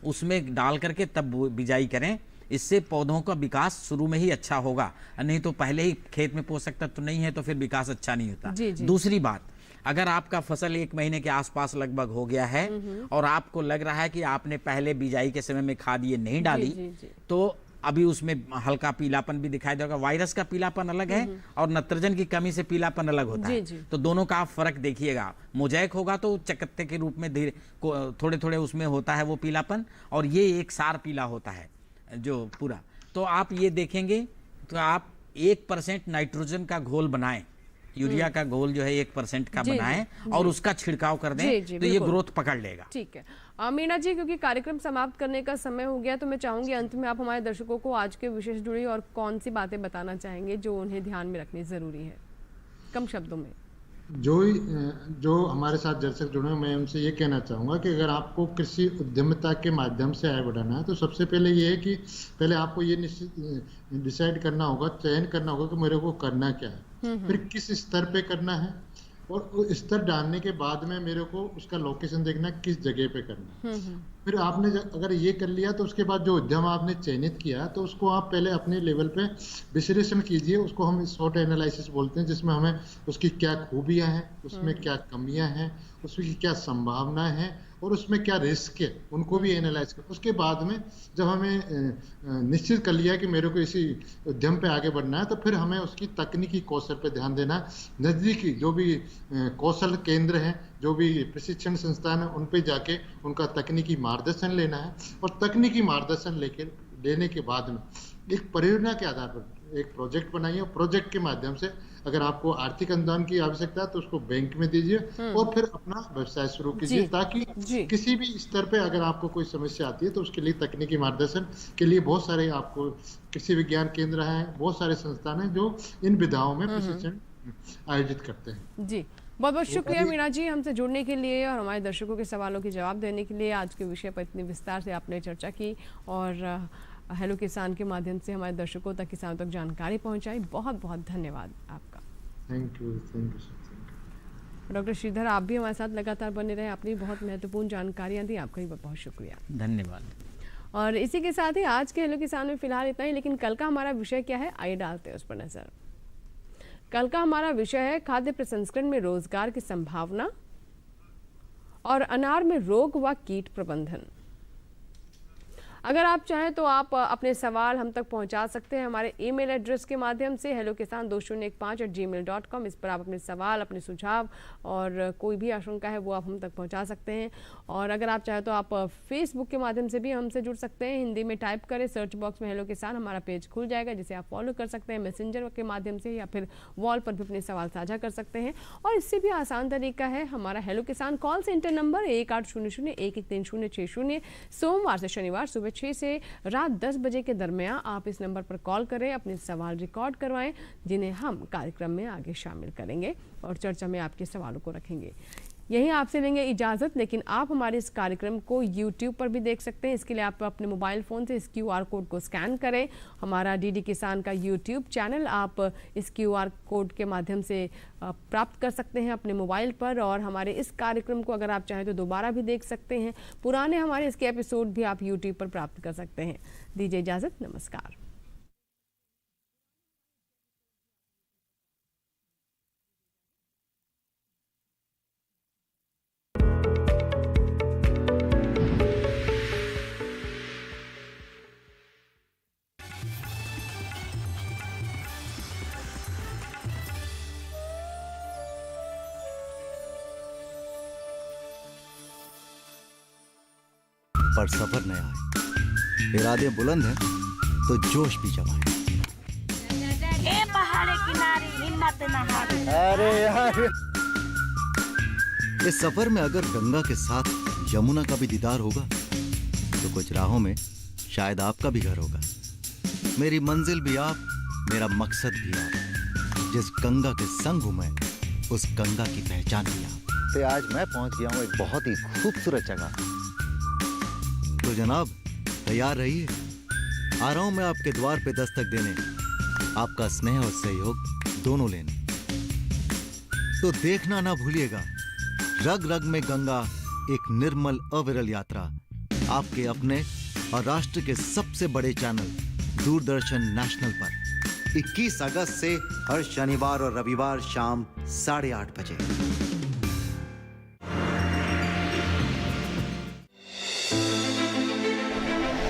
उसमें डाल करके तब बिजाई करें। इससे पौधों का विकास शुरू में ही अच्छा होगा, नहीं तो पहले ही खेत में पोषक तत्व नहीं है तो फिर विकास अच्छा नहीं होता। दूसरी बात, अगर आपका फसल 1 महीने के आसपास लगभग हो गया है और आपको लग रहा है कि आपने पहले बिजाई के समय में खाद ये नहीं डाली, तो अभी उसमें हल्का पीलापन भी दिखाई देगा। वायरस का पीलापन अलग है और नत्रजन की कमी से पीलापन अलग होता है, तो दोनों का आप फर्क देखिएगा। मोजैक होगा तो चकत्ते के रूप में थोड़े थोड़े उसमें होता है वो पीलापन, और ये एक सार पीला होता है जो पूरा। तो आप ये देखेंगे तो आप 1% नाइट्रोजन का घोल बनाएं, यूरिया का घोल जो है 1% का बनाएं और उसका छिड़काव कर दें, तो ये ग्रोथ पकड़ लेगा। ठीक है मीना जी, क्योंकि कार्यक्रम समाप्त करने का समय हो गया, तो मैं चाहूंगी अंत में आप हमारे दर्शकों को आज के विषय से जुड़ी और कौन सी बातें बताना चाहेंगे जो उन्हें ध्यान में रखनी जरूरी है, कम शब्दों में। जो हमारे साथ दर्शक जुड़े, मैं उनसे ये कहना चाहूँगा कि अगर आपको कृषि उद्यमिता के माध्यम से आय बढ़ाना है तो सबसे पहले ये है कि पहले आपको ये डिसाइड करना होगा, चयन करना होगा कि मेरे को करना क्या है, फिर किस स्तर पे करना है, और स्तर डालने के बाद में मेरे को उसका लोकेशन देखना किस जगह पे करना है। फिर आपने अगर ये कर लिया तो उसके बाद जो उद्यम आपने चयनित किया तो उसको आप पहले अपने लेवल पे विश्लेषण कीजिए। उसको हम शॉर्ट एनालिसिस बोलते हैं, जिसमें हमें उसकी क्या खूबियां हैं, उसमें क्या कमियां हैं, उसकी क्या संभावनाएं हैं और उसमें क्या रिस्क है, उनको भी एनालाइज कर। उसके बाद में जब हमें निश्चित कर लिया कि मेरे को इसी उद्यम पे आगे बढ़ना है, तो फिर हमें उसकी तकनीकी कौशल पे ध्यान देना है। नज़दीकी जो भी कौशल केंद्र हैं, जो भी प्रशिक्षण संस्थान है, उन पे जाके उनका तकनीकी मार्गदर्शन लेना है, और तकनीकी मार्गदर्शन लेने के बाद में एक परियोजना के आधार पर एक प्रोजेक्ट बनाइए, और प्रोजेक्ट के माध्यम से अगर आपको आर्थिक अनुदान की आवश्यकता है तो उसको बैंक में दीजिए और फिर अपना व्यवसाय शुरू कीजिए, ताकि किसी भी स्तर पे अगर आपको कोई समस्या आती है तो उसके लिए तकनीकी मार्गदर्शन के लिए बहुत सारे आपको कृषि विज्ञान केंद्र हैं, बहुत सारे संस्थान हैं जो इन विधाओं में प्रशिक्षण आयोजित करते हैं। जी, बहुत बहुत शुक्रिया मीना जी हमसे जुड़ने के लिए और हमारे दर्शकों के सवालों के जवाब देने के लिए। आज के विषय पर इतनी विस्तार से आपने चर्चा की और हेलो किसान के माध्यम से हमारे दर्शकों तक, किसानों तक जानकारी पहुंचाई। बहुत बहुत धन्यवाद आपका। Thank you. डॉक्टर श्रीधर, आप भी हमारे साथ लगातार बने रहे, आपने बहुत महत्वपूर्ण जानकारियां दी, आपका भी बहुत शुक्रिया। धन्यवाद। और इसी के साथ ही आज के हेलो किसान में फिलहाल इतना ही, लेकिन कल का हमारा विषय क्या है, आइए डालते हैं उस पर नजर। कल का हमारा विषय है खाद्य प्रसंस्करण में रोजगार की संभावना और अनार में रोग व कीट प्रबंधन। अगर आप चाहें तो आप अपने सवाल हम तक पहुंचा सकते हैं हमारे ईमेल एड्रेस के माध्यम से hellokisan2015@gmail.com। इस पर आप अपने सवाल, अपने सुझाव और कोई भी आशंका है वो आप हम तक पहुंचा सकते हैं। और अगर आप चाहें तो आप फेसबुक के माध्यम से भी हमसे जुड़ सकते हैं। हिंदी में टाइप करें, सर्च बॉक्स में हेलो किसान, हमारा पेज खुल जाएगा जिसे आप फॉलो कर सकते हैं मैसेंजर के माध्यम से, या फिर वॉल पर भी अपने सवाल साझा कर सकते हैं। और इससे भी आसान तरीका है हमारा हेलो किसान कॉल सेंटर नंबर 1800-113-060। सोमवार से शनिवार सुबह 6 से रात 10 बजे के दरमियान आप इस नंबर पर कॉल करें, अपने सवाल रिकॉर्ड करवाएं, जिन्हें हम कार्यक्रम में आगे शामिल करेंगे और चर्चा में आपके सवालों को रखेंगे। यहीं आपसे लेंगे इजाज़त, लेकिन आप हमारे इस कार्यक्रम को YouTube पर भी देख सकते हैं। इसके लिए आप अपने मोबाइल फ़ोन से इस QR कोड को स्कैन करें। हमारा DD किसान का YouTube चैनल आप इस QR कोड के माध्यम से प्राप्त कर सकते हैं अपने मोबाइल पर। और हमारे इस कार्यक्रम को अगर आप चाहें तो दोबारा भी देख सकते हैं। पुराने हमारे इसके एपिसोड भी आप YouTube पर प्राप्त कर सकते हैं। दीजिए इजाज़त, नमस्कार। पर सफर नया है, इरादे बुलंद हैं तो जोश भी जमा है। पहाड़ किनारे हिम्मत न हारे। अरे यार, इस सफर में अगर गंगा के साथ यमुना का भी दीदार होगा तो कुछ राहों में शायद आपका भी घर होगा। मेरी मंजिल भी आप, मेरा मकसद भी आप। जिस गंगा के संग हूं मैं, उस गंगा की पहचान भी आप। तो आज मैं पहुंच गया हूं एक बहुत ही खूबसूरत जगह। तो जनाब तैयार रहिए, आ रहा हूं मैं आपके द्वार पे दस्तक देने, आपका स्नेह और सहयोग दोनों लेने। तो देखना ना भूलिएगा, रग रग में गंगा, एक निर्मल अविरल यात्रा आपके अपने और राष्ट्र के सबसे बड़े चैनल दूरदर्शन नेशनल पर 21 अगस्त से हर शनिवार और रविवार शाम 8:30 बजे।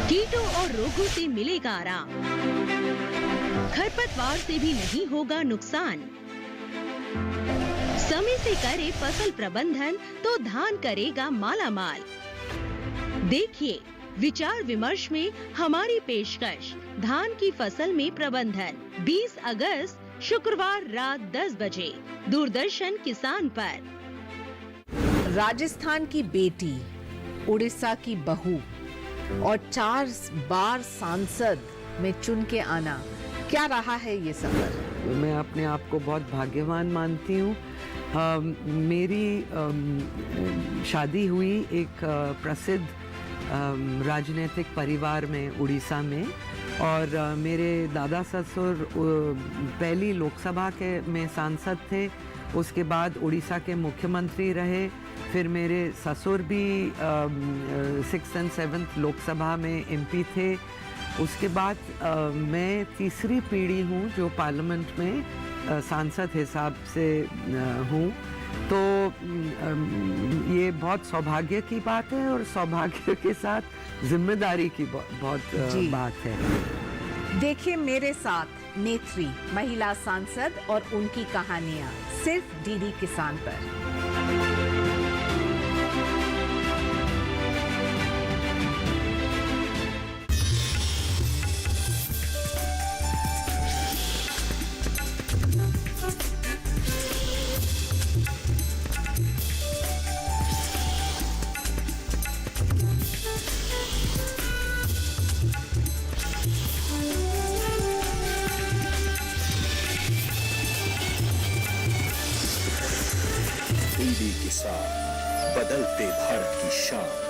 कीटों और रोगों से मिलेगा आराम, खरपतवार से भी नहीं होगा नुकसान। समय से करे फसल प्रबंधन तो धान करेगा मालामाल। देखिए विचार विमर्श में हमारी पेशकश धान की फसल में प्रबंधन 20 अगस्त शुक्रवार रात 10 बजे दूरदर्शन किसान पर। राजस्थान की बेटी, उड़ीसा की बहू और 4 बार सांसद में चुन के आना, क्या रहा है ये सफर? मैं अपने आप को बहुत भाग्यवान मानती हूँ। मेरी शादी हुई एक प्रसिद्ध राजनीतिक परिवार में उड़ीसा में, और मेरे दादा ससुर पहली लोकसभा के में सांसद थे, उसके बाद उड़ीसा के मुख्यमंत्री रहे। फिर मेरे ससुर भी 6th और 7th लोकसभा में MP थे। उसके बाद मैं तीसरी पीढ़ी हूँ जो पार्लियामेंट में सांसद हिसाब से हूँ। तो ये बहुत सौभाग्य की बात है, और सौभाग्य के साथ जिम्मेदारी की बहुत बात है। देखिए मेरे साथ नेत्री महिला सांसद और उनकी कहानियां सिर्फ DD किसान पर। DD किसान, बदलते भारत की शान।